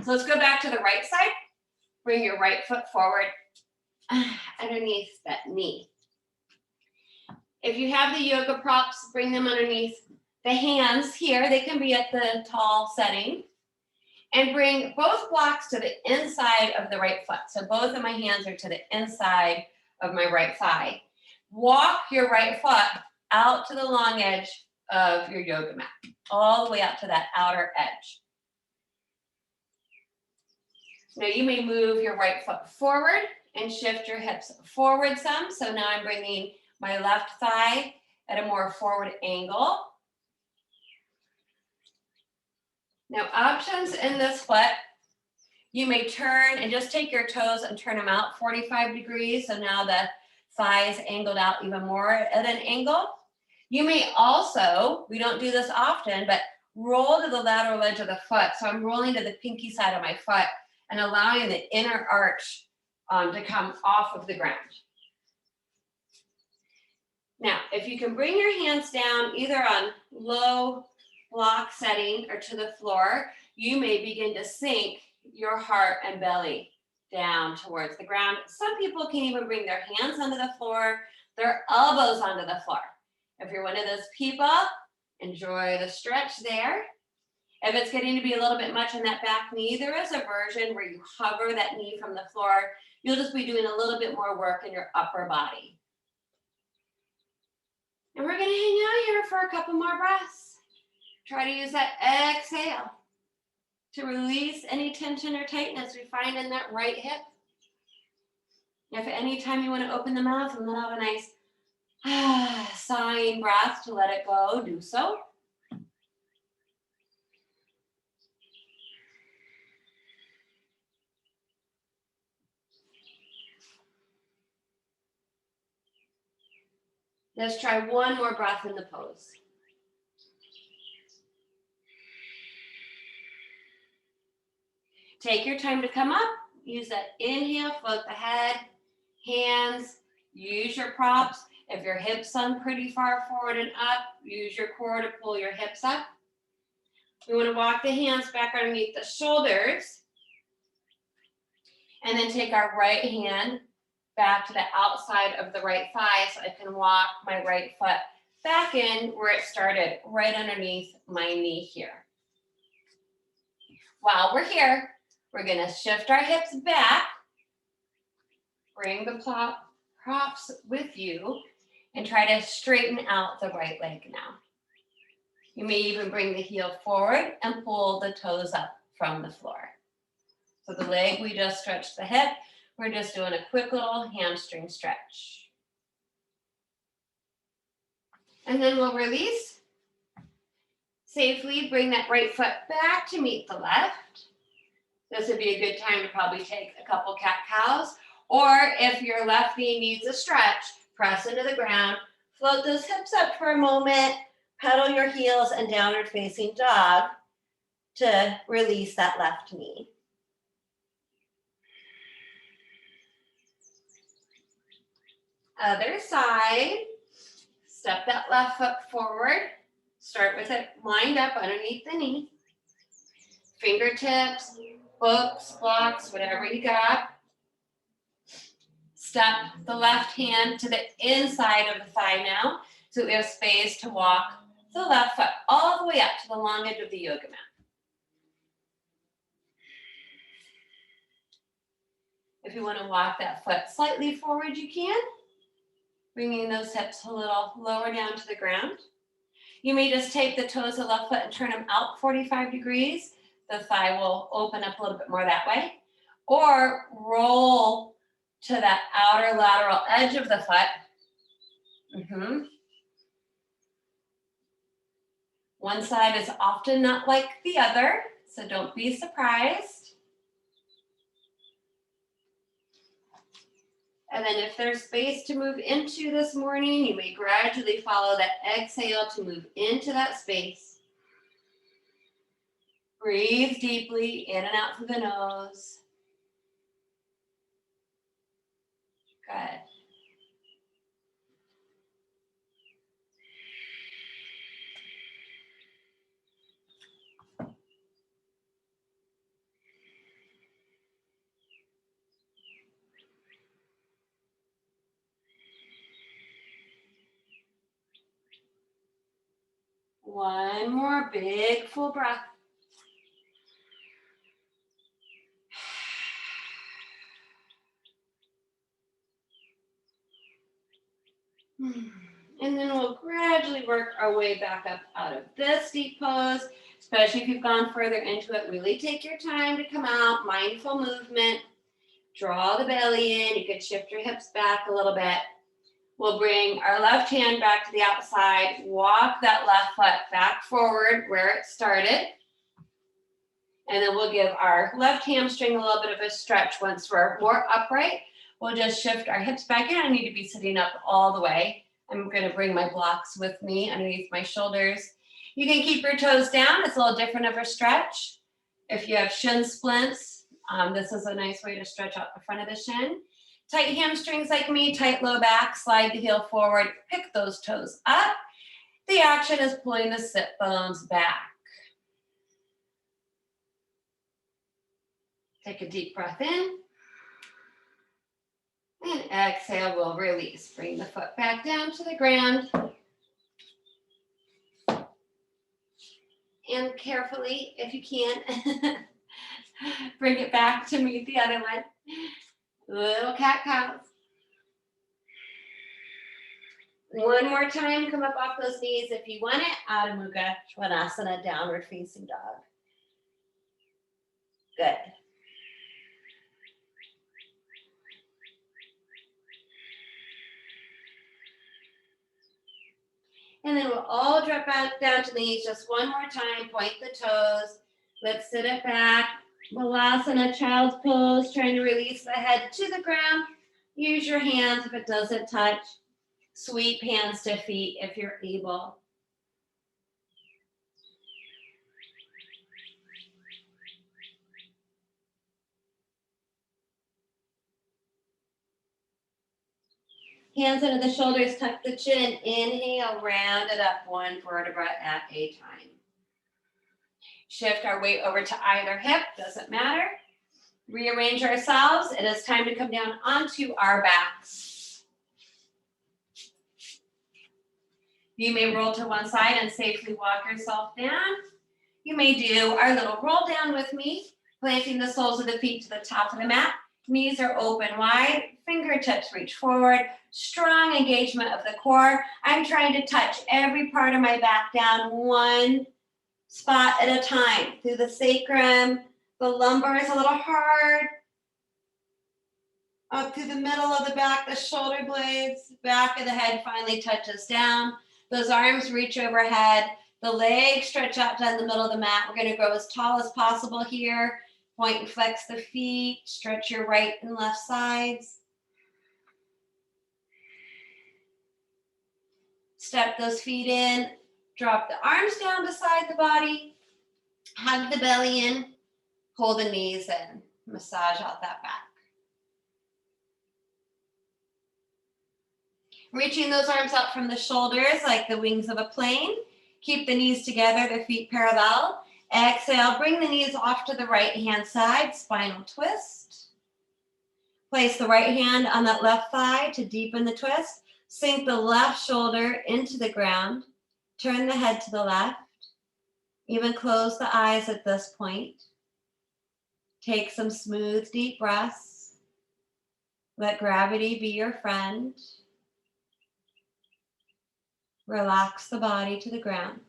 So let's go back to the right side. Bring your right foot forward underneath that knee. If you have the yoga props, bring them underneath the hands here. They can be at the tall setting. And bring both blocks to the inside of the right foot. So both of my hands are to the inside of my right thigh. Walk your right foot out to the long edge of your yoga mat, all the way out to that outer edge. Now you may move your right foot forward and shift your hips forward some. So now I'm bringing my left thigh at a more forward angle. Now options in this foot, you may turn and just take your toes and turn them out 45 degrees. So now the thigh is angled out even more at an angle. You may also, we don't do this often, but roll to the lateral edge of the foot. So I'm rolling to the pinky side of my foot and allowing the inner arch to come off of the ground. Now, if you can bring your hands down either on low block setting or to the floor, you may begin to sink your heart and belly down towards the ground. Some people can even bring their hands onto the floor, their elbows onto the floor. If you're one of those people, enjoy the stretch there. If it's getting to be a little bit much in that back knee, there is a version where you hover that knee from the floor. You'll just be doing a little bit more work in your upper body. And we're gonna hang out here for a couple more breaths. Try to use that exhale to release any tension or tightness we find in that right hip. If at any time you want to open the mouth and let out a nice sighing breath to let it go, do so. Let's try one more breath in the pose. Take your time to come up. Use that inhale, float the head, hands, use your props. If your hips hung pretty far forward and up, use your core to pull your hips up. We want to walk the hands back underneath the shoulders. And then take our right hand back to the outside of the right thigh so I can walk my right foot back in where it started, right underneath my knee here. While we're here, we're going to shift our hips back, bring the props with you, and try to straighten out the right leg now. You may even bring the heel forward and pull the toes up from the floor. So the leg, we just stretched the hip. We're just doing a quick little hamstring stretch. And then we'll release. Safely bring that right foot back to meet the left. This would be a good time to probably take a couple cat-cows. Or if your left knee needs a stretch, press into the ground, float those hips up for a moment, pedal your heels and downward facing dog to release that left knee. Other side, step that left foot forward. Start with it lined up underneath the knee. Fingertips, hooks, blocks, whatever you got. Step the left hand to the inside of the thigh now, so we have space to walk the left foot all the way up to the long edge of the yoga mat. If you want to walk that foot slightly forward, you can. Bringing those hips a little lower down to the ground. You may just take the toes of the left foot and turn them out 45 degrees. The thigh will open up a little bit more that way. Or roll to that outer lateral edge of the foot. One side is often not like the other, so don't be surprised. And then if there's space to move into this morning, you may gradually follow that exhale to move into that space. Breathe deeply in and out through the nose. Good. One more big full breath. And then we'll gradually work our way back up out of this deep pose, especially if you've gone further into it. Really take your time to come out, mindful movement. Draw the belly in. You can shift your hips back a little bit. We'll bring our left hand back to the outside, walk that left foot back forward where it started. And then we'll give our left hamstring a little bit of a stretch. Once we're more upright, we'll just shift our hips back in. I need to be sitting up all the way. I'm going to bring my blocks with me underneath my shoulders. You can keep your toes down. It's a little different of a stretch. If you have shin splints, this is a nice way to stretch out the front of the shin. Tight hamstrings like me, tight low back, slide the heel forward, pick those toes up. The action is pulling the sit bones back. Take a deep breath in. And exhale, we'll release. Bring the foot back down to the ground. And carefully, if you can, bring it back to meet the other one. Little cat-cows. One more time, come up off those knees if you want it. Out of Mukashwanasana, downward facing dog. Good. And then we'll all drop back down to the knees just one more time. Point the toes. Let's sit it back. Balasana, child's pose, trying to release the head to the ground. Use your hands if it doesn't touch. Sweep hands to feet if you're able. Hands under the shoulders, tuck the chin. Inhale, round it up one vertebra at a time. Shift our weight over to either hip, doesn't matter. Rearrange ourselves. It is time to come down onto our backs. You may roll to one side and safely walk yourself down. You may do our little roll down with me, planting the soles of the feet to the top of the mat. Knees are open wide, fingertips reach forward, strong engagement of the core. I'm trying to touch every part of my back down one spot at a time. Through the sacrum, the lumbar is a little hard. Up through the middle of the back, the shoulder blades, back of the head finally touches down. Those arms reach overhead. The legs stretch out down the middle of the mat. We're going to grow as tall as possible here. Point and flex the feet. Stretch your right and left sides. Step those feet in. Drop the arms down beside the body. Hug the belly in. Pull the knees in. Massage out that back. Reaching those arms out from the shoulders like the wings of a plane. Keep the knees together, the feet parallel. Exhale, bring the knees off to the right hand side, spinal twist. Place the right hand on that left thigh to deepen the twist. Sink the left shoulder into the ground. Turn the head to the left. Even close the eyes at this point. Take some smooth, deep breaths. Let gravity be your friend. Relax the body to the ground.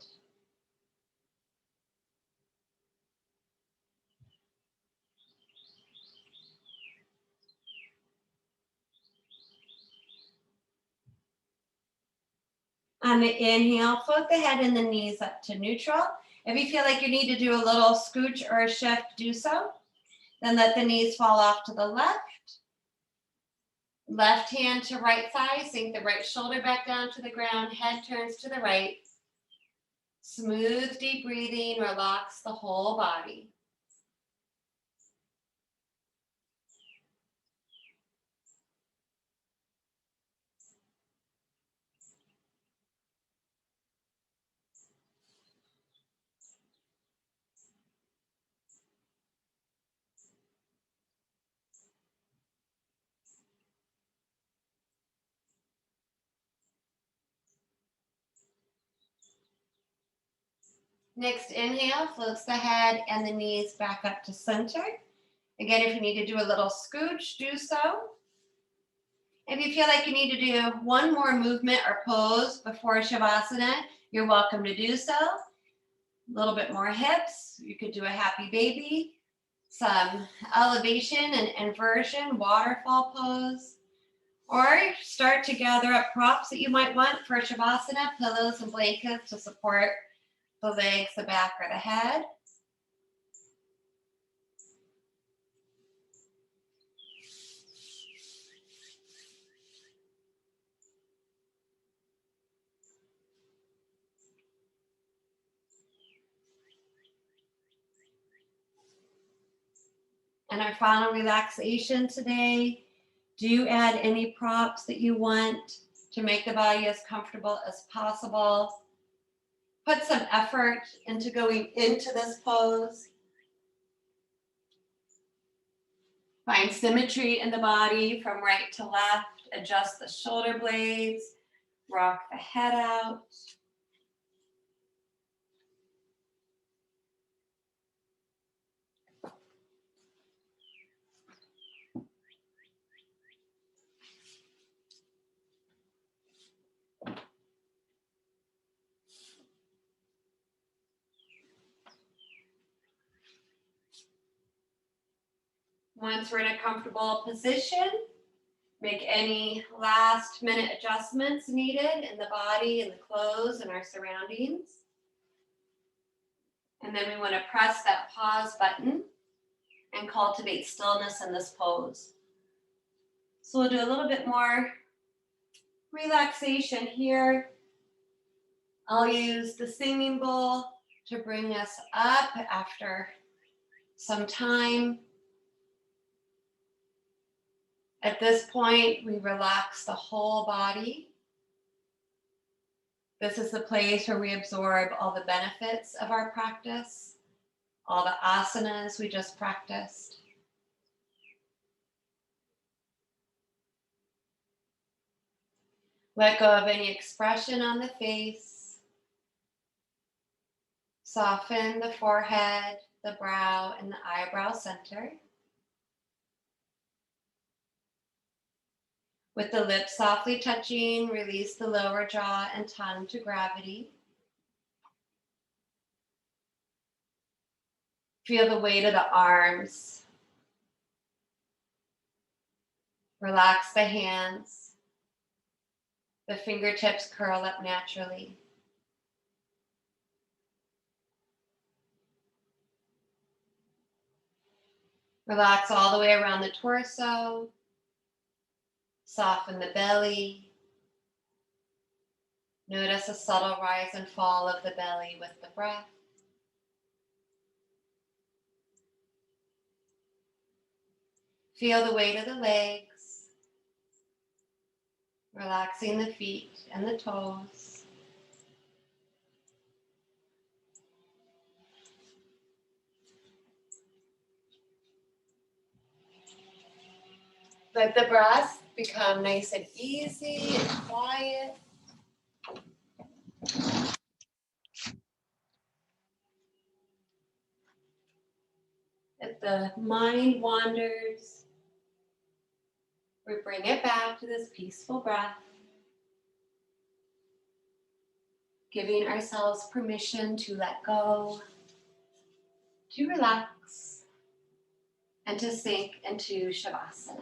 On the inhale, float the head and the knees up to neutral. If you feel like you need to do a little scooch or a shift, do so. Then let the knees fall off to the left. Left hand to right thigh, sink the right shoulder back down to the ground. Head turns to the right. Smooth, deep breathing, relax the whole body. Next inhale, floats the head and the knees back up to center. Again, if you need to do a little scooch, do so. If you feel like you need to do one more movement or pose before Shavasana, you're welcome to do so. A little bit more hips. You could do a happy baby, some elevation and inversion, waterfall pose, or start to gather up props that you might want for Shavasana, pillows and blankets to support the legs, the back, or the head. And our final relaxation today, do add any props that you want to make the body as comfortable as possible. Put some effort into going into this pose. Find symmetry in the body from right to left. Adjust the shoulder blades. Rock the head out. Once we're in a comfortable position, make any last minute adjustments needed in the body and the clothes and our surroundings. And then we want to press that pause button and cultivate stillness in this pose. So we'll do a little bit more relaxation here. I'll use the singing bowl to bring us up after some time. At this point, we relax the whole body. This is the place where we absorb all the benefits of our practice, all the asanas we just practiced. Let go of any expression on the face. Soften the forehead, the brow, and the eyebrow center. With the lips softly touching, release the lower jaw and tongue to gravity. Feel the weight of the arms. Relax the hands. The fingertips curl up naturally. Relax all the way around the torso. Soften the belly. Notice a subtle rise and fall of the belly with the breath. Feel the weight of the legs. Relaxing the feet and the toes. Let the breath become nice and easy and quiet. If the mind wanders, we bring it back to this peaceful breath, giving ourselves permission to let go, to relax, and to sink into Shavasana.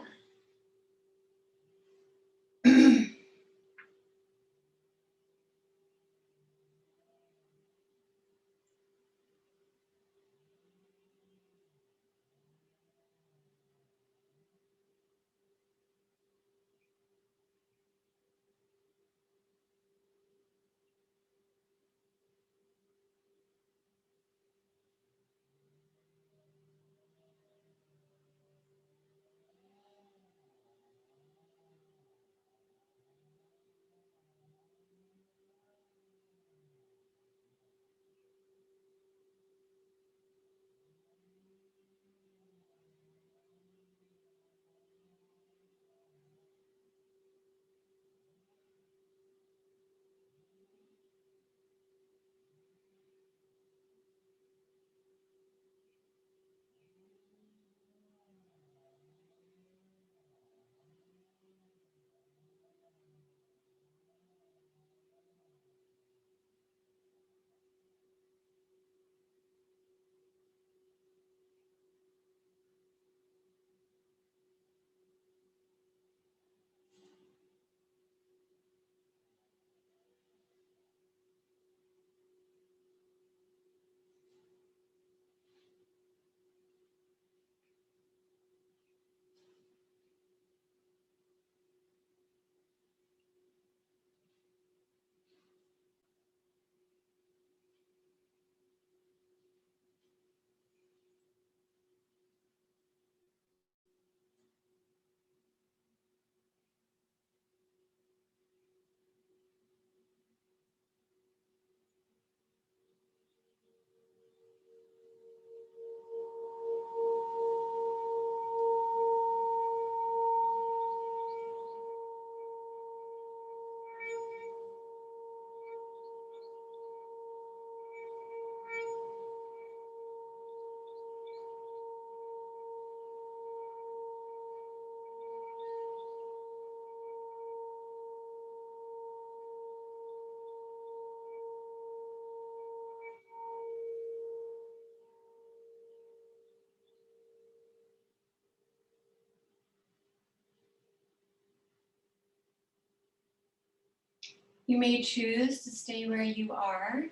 You may choose to stay where you are,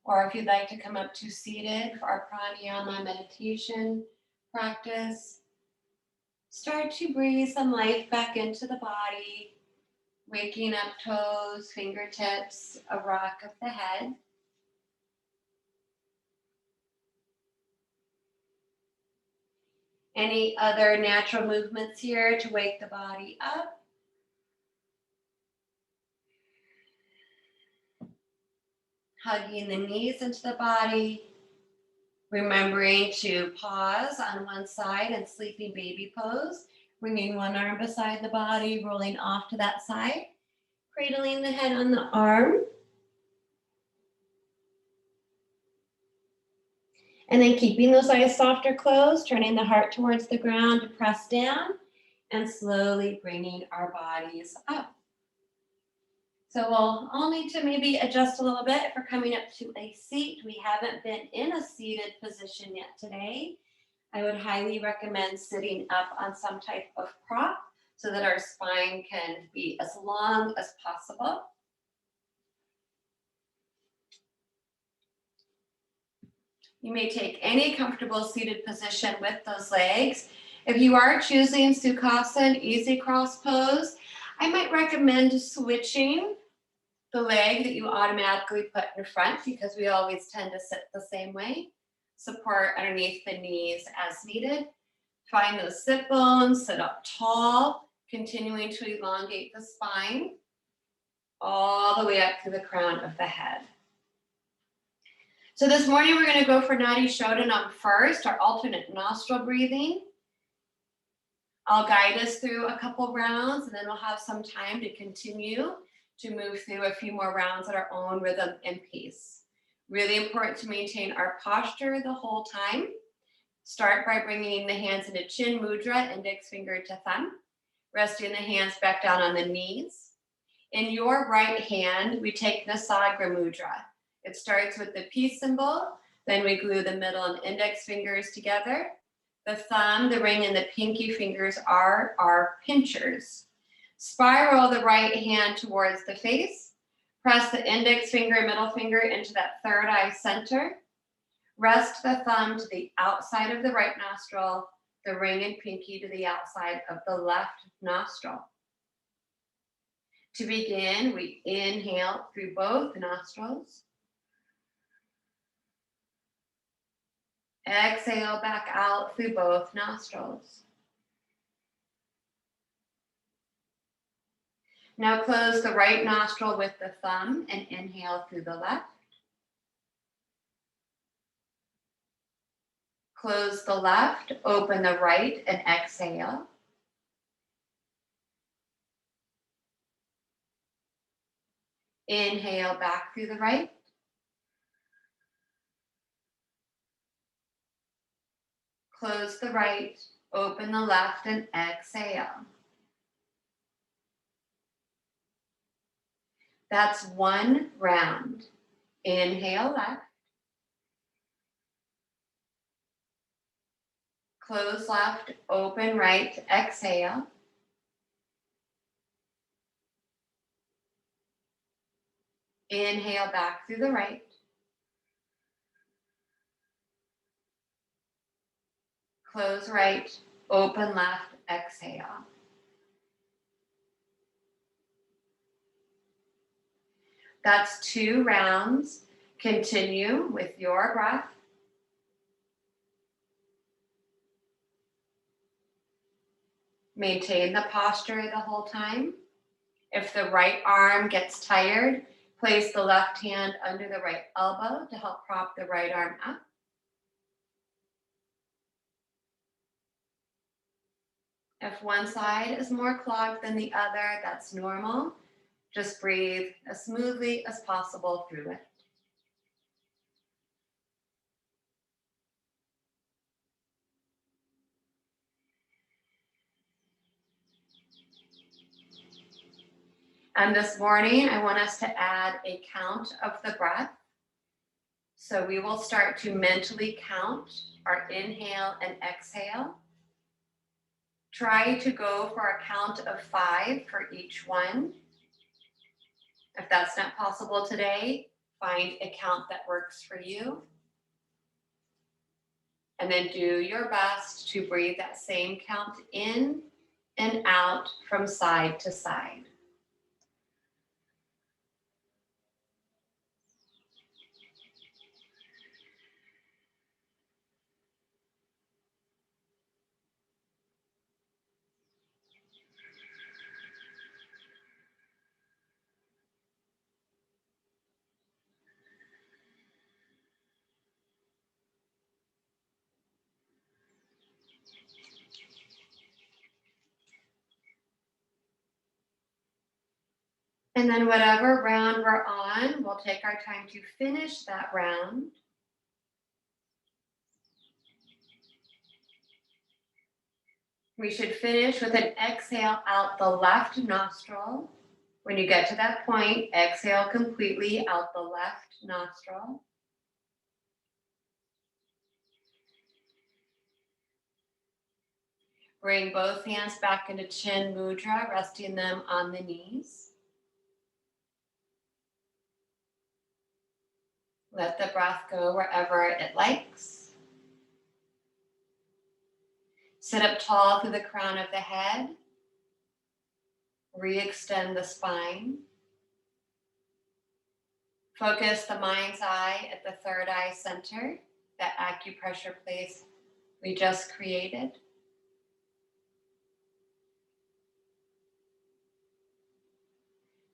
or if you'd like to come up to seated for our pranayama meditation practice, start to breathe some life back into the body, waking up toes, fingertips, a rock of the head. Any other natural movements here to wake the body up? Hugging the knees into the body, remembering to pause on one side in sleeping baby pose, bringing one arm beside the body, rolling off to that side, cradling the head on the arm. And then keeping those eyes soft or closed, turning the heart towards the ground to press down and slowly bringing our bodies up. So we'll all need to maybe adjust a little bit if we're coming up to a seat. We haven't been in a seated position yet today. I would highly recommend sitting up on some type of prop so that our spine can be as long as possible. You may take any comfortable seated position with those legs. If you are choosing Sukhasan, easy cross pose, I might recommend switching the leg that you automatically put in front because we always tend to sit the same way. Support underneath the knees as needed. Find those sit bones, sit up tall, continuing to elongate the spine all the way up to the crown of the head. So this morning we're going to go for Nadi Shodhanam first, our alternate nostril breathing. I'll guide us through a couple rounds and then we'll have some time to continue to move through a few more rounds at our own rhythm and pace. Really important to maintain our posture the whole time. Start by bringing the hands into chin mudra, index finger to thumb, resting the hands back down on the knees. In your right hand, we take Nasagra mudra. It starts with the peace symbol, then we glue the middle and index fingers together. The thumb, the ring, and the pinky fingers are our pinchers. Spiral the right hand towards the face. Press the index finger and middle finger into that third eye center. Rest the thumb to the outside of the right nostril, the ring and pinky to the outside of the left nostril. To begin, we inhale through both nostrils. Exhale back out through both nostrils. Now close the right nostril with the thumb and inhale through the left. Close the left, open the right, and exhale. Inhale back through the right. Close the right, open the left, and exhale. That's one round. Inhale left. Close left, open right, exhale. Inhale back through the right. Close right, open left, exhale. That's 2 rounds. Continue with your breath. Maintain the posture the whole time. If the right arm gets tired, place the left hand under the right elbow to help prop the right arm up. If one side is more clogged than the other, that's normal. Just breathe as smoothly as possible through it. And this morning, I want us to add a count of the breath. So we will start to mentally count our inhale and exhale. Try to go for a count of 5 for each one. If that's not possible today, find a count that works for you. And then do your best to breathe that same count in and out from side to side. And then whatever round we're on, we'll take our time to finish that round. We should finish with an exhale out the left nostril. When you get to that point, exhale completely out the left nostril. Bring both hands back into chin mudra, resting them on the knees. Let the breath go wherever it likes. Sit up tall through the crown of the head. Re-extend the spine. Focus the mind's eye at the third eye center, that acupressure place we just created.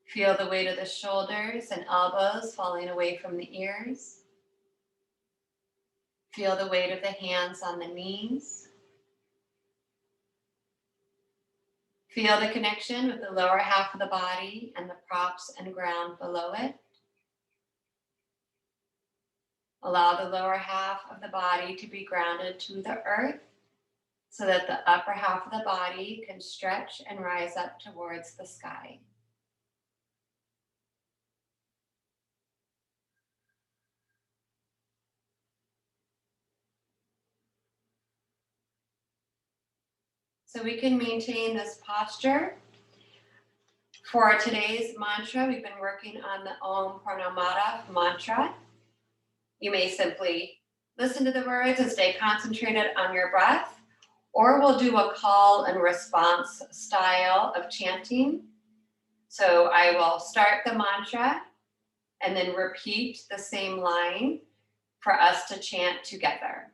Feel the weight of the shoulders and elbows falling away from the ears. Feel the weight of the hands on the knees. Feel the connection with the lower half of the body and the props and ground below it. Allow the lower half of the body to be grounded to the earth so that the upper half of the body can stretch and rise up towards the sky. So we can maintain this posture. For today's mantra, we've been working on the Om Pronomada Mantra. You may simply listen to the words and stay concentrated on your breath, or we'll do a call and response style of chanting. So I will start the mantra and then repeat the same line for us to chant together.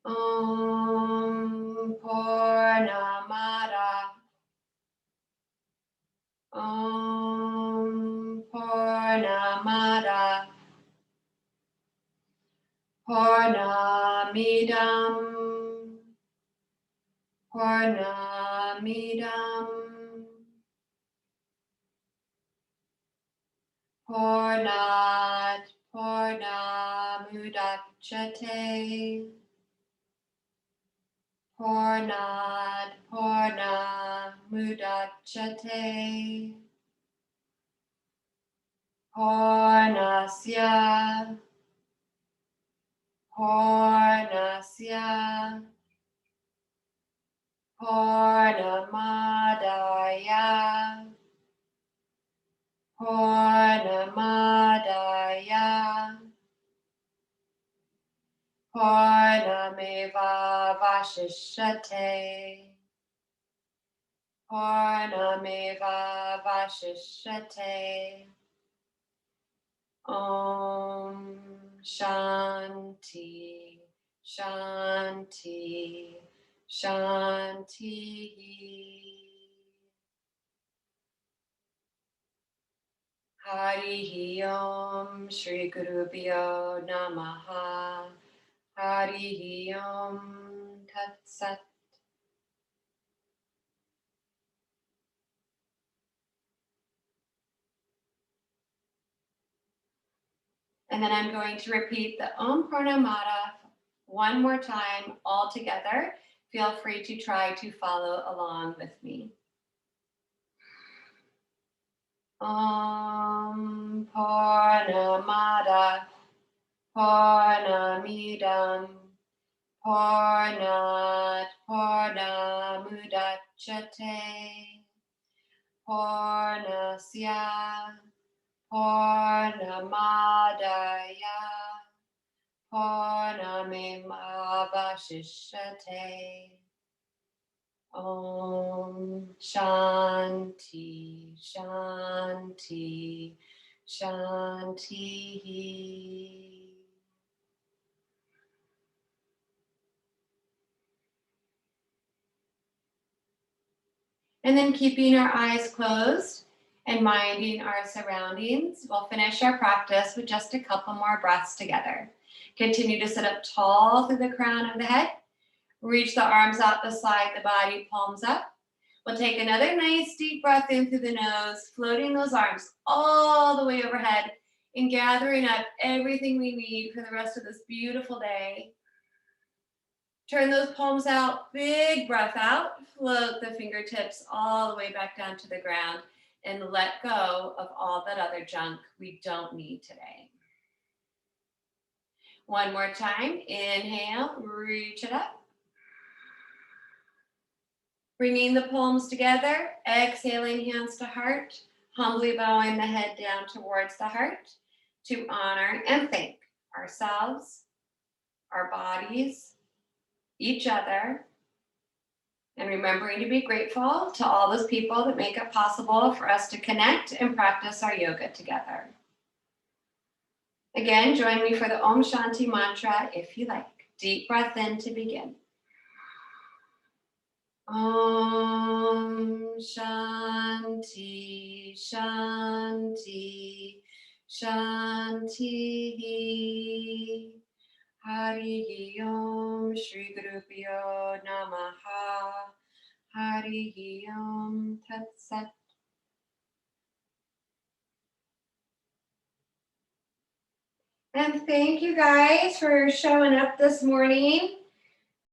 Om Purnamada. Om Purnamada. Purnamidam. Purnamidam. Purnat Purnamudachyate. Purnat Purnamudachyate. Purnasya. Purnasya. Purnamadaya. Purnamadaya. Purnameva vashishyate. Purnameva vashishyate. Om Shanti, Shanti, Shanti. Harihi Om Shri Gurubhyo Namaha. Harihi Om Tat Sat. And then I'm going to repeat the Om Purnamada one more time all together. Feel free to try to follow along with me. Om Purnamada Purnamidam Purnat Purnamudachyate Purnasya Purnamadaya Purnamimavashishyate. Om Shanti Shanti Shanti. And then keeping our eyes closed and minding our surroundings, we'll finish our practice with just a couple more breaths together. Continue to sit up tall through the crown of the head. Reach the arms out beside the body, palms up. We'll take another nice deep breath in through the nose, floating those arms all the way overhead and gathering up everything we need for the rest of this beautiful day. Turn those palms out, big breath out, float the fingertips all the way back down to the ground and let go of all that other junk we don't need today. One more time, inhale, reach it up. Bringing the palms together, exhaling hands to heart, humbly bowing the head down towards the heart to honor and thank ourselves, our bodies, each other, and remembering to be grateful to all those people that make it possible for us to connect and practice our yoga together. Again, join me for the Om Shanti Mantra if you like. Deep breath in to begin. Om Shanti Shanti Shanti. Hari Om Shri Gurubhyo Namaha. Hari Om Tat Sat. And thank you guys for showing up this morning.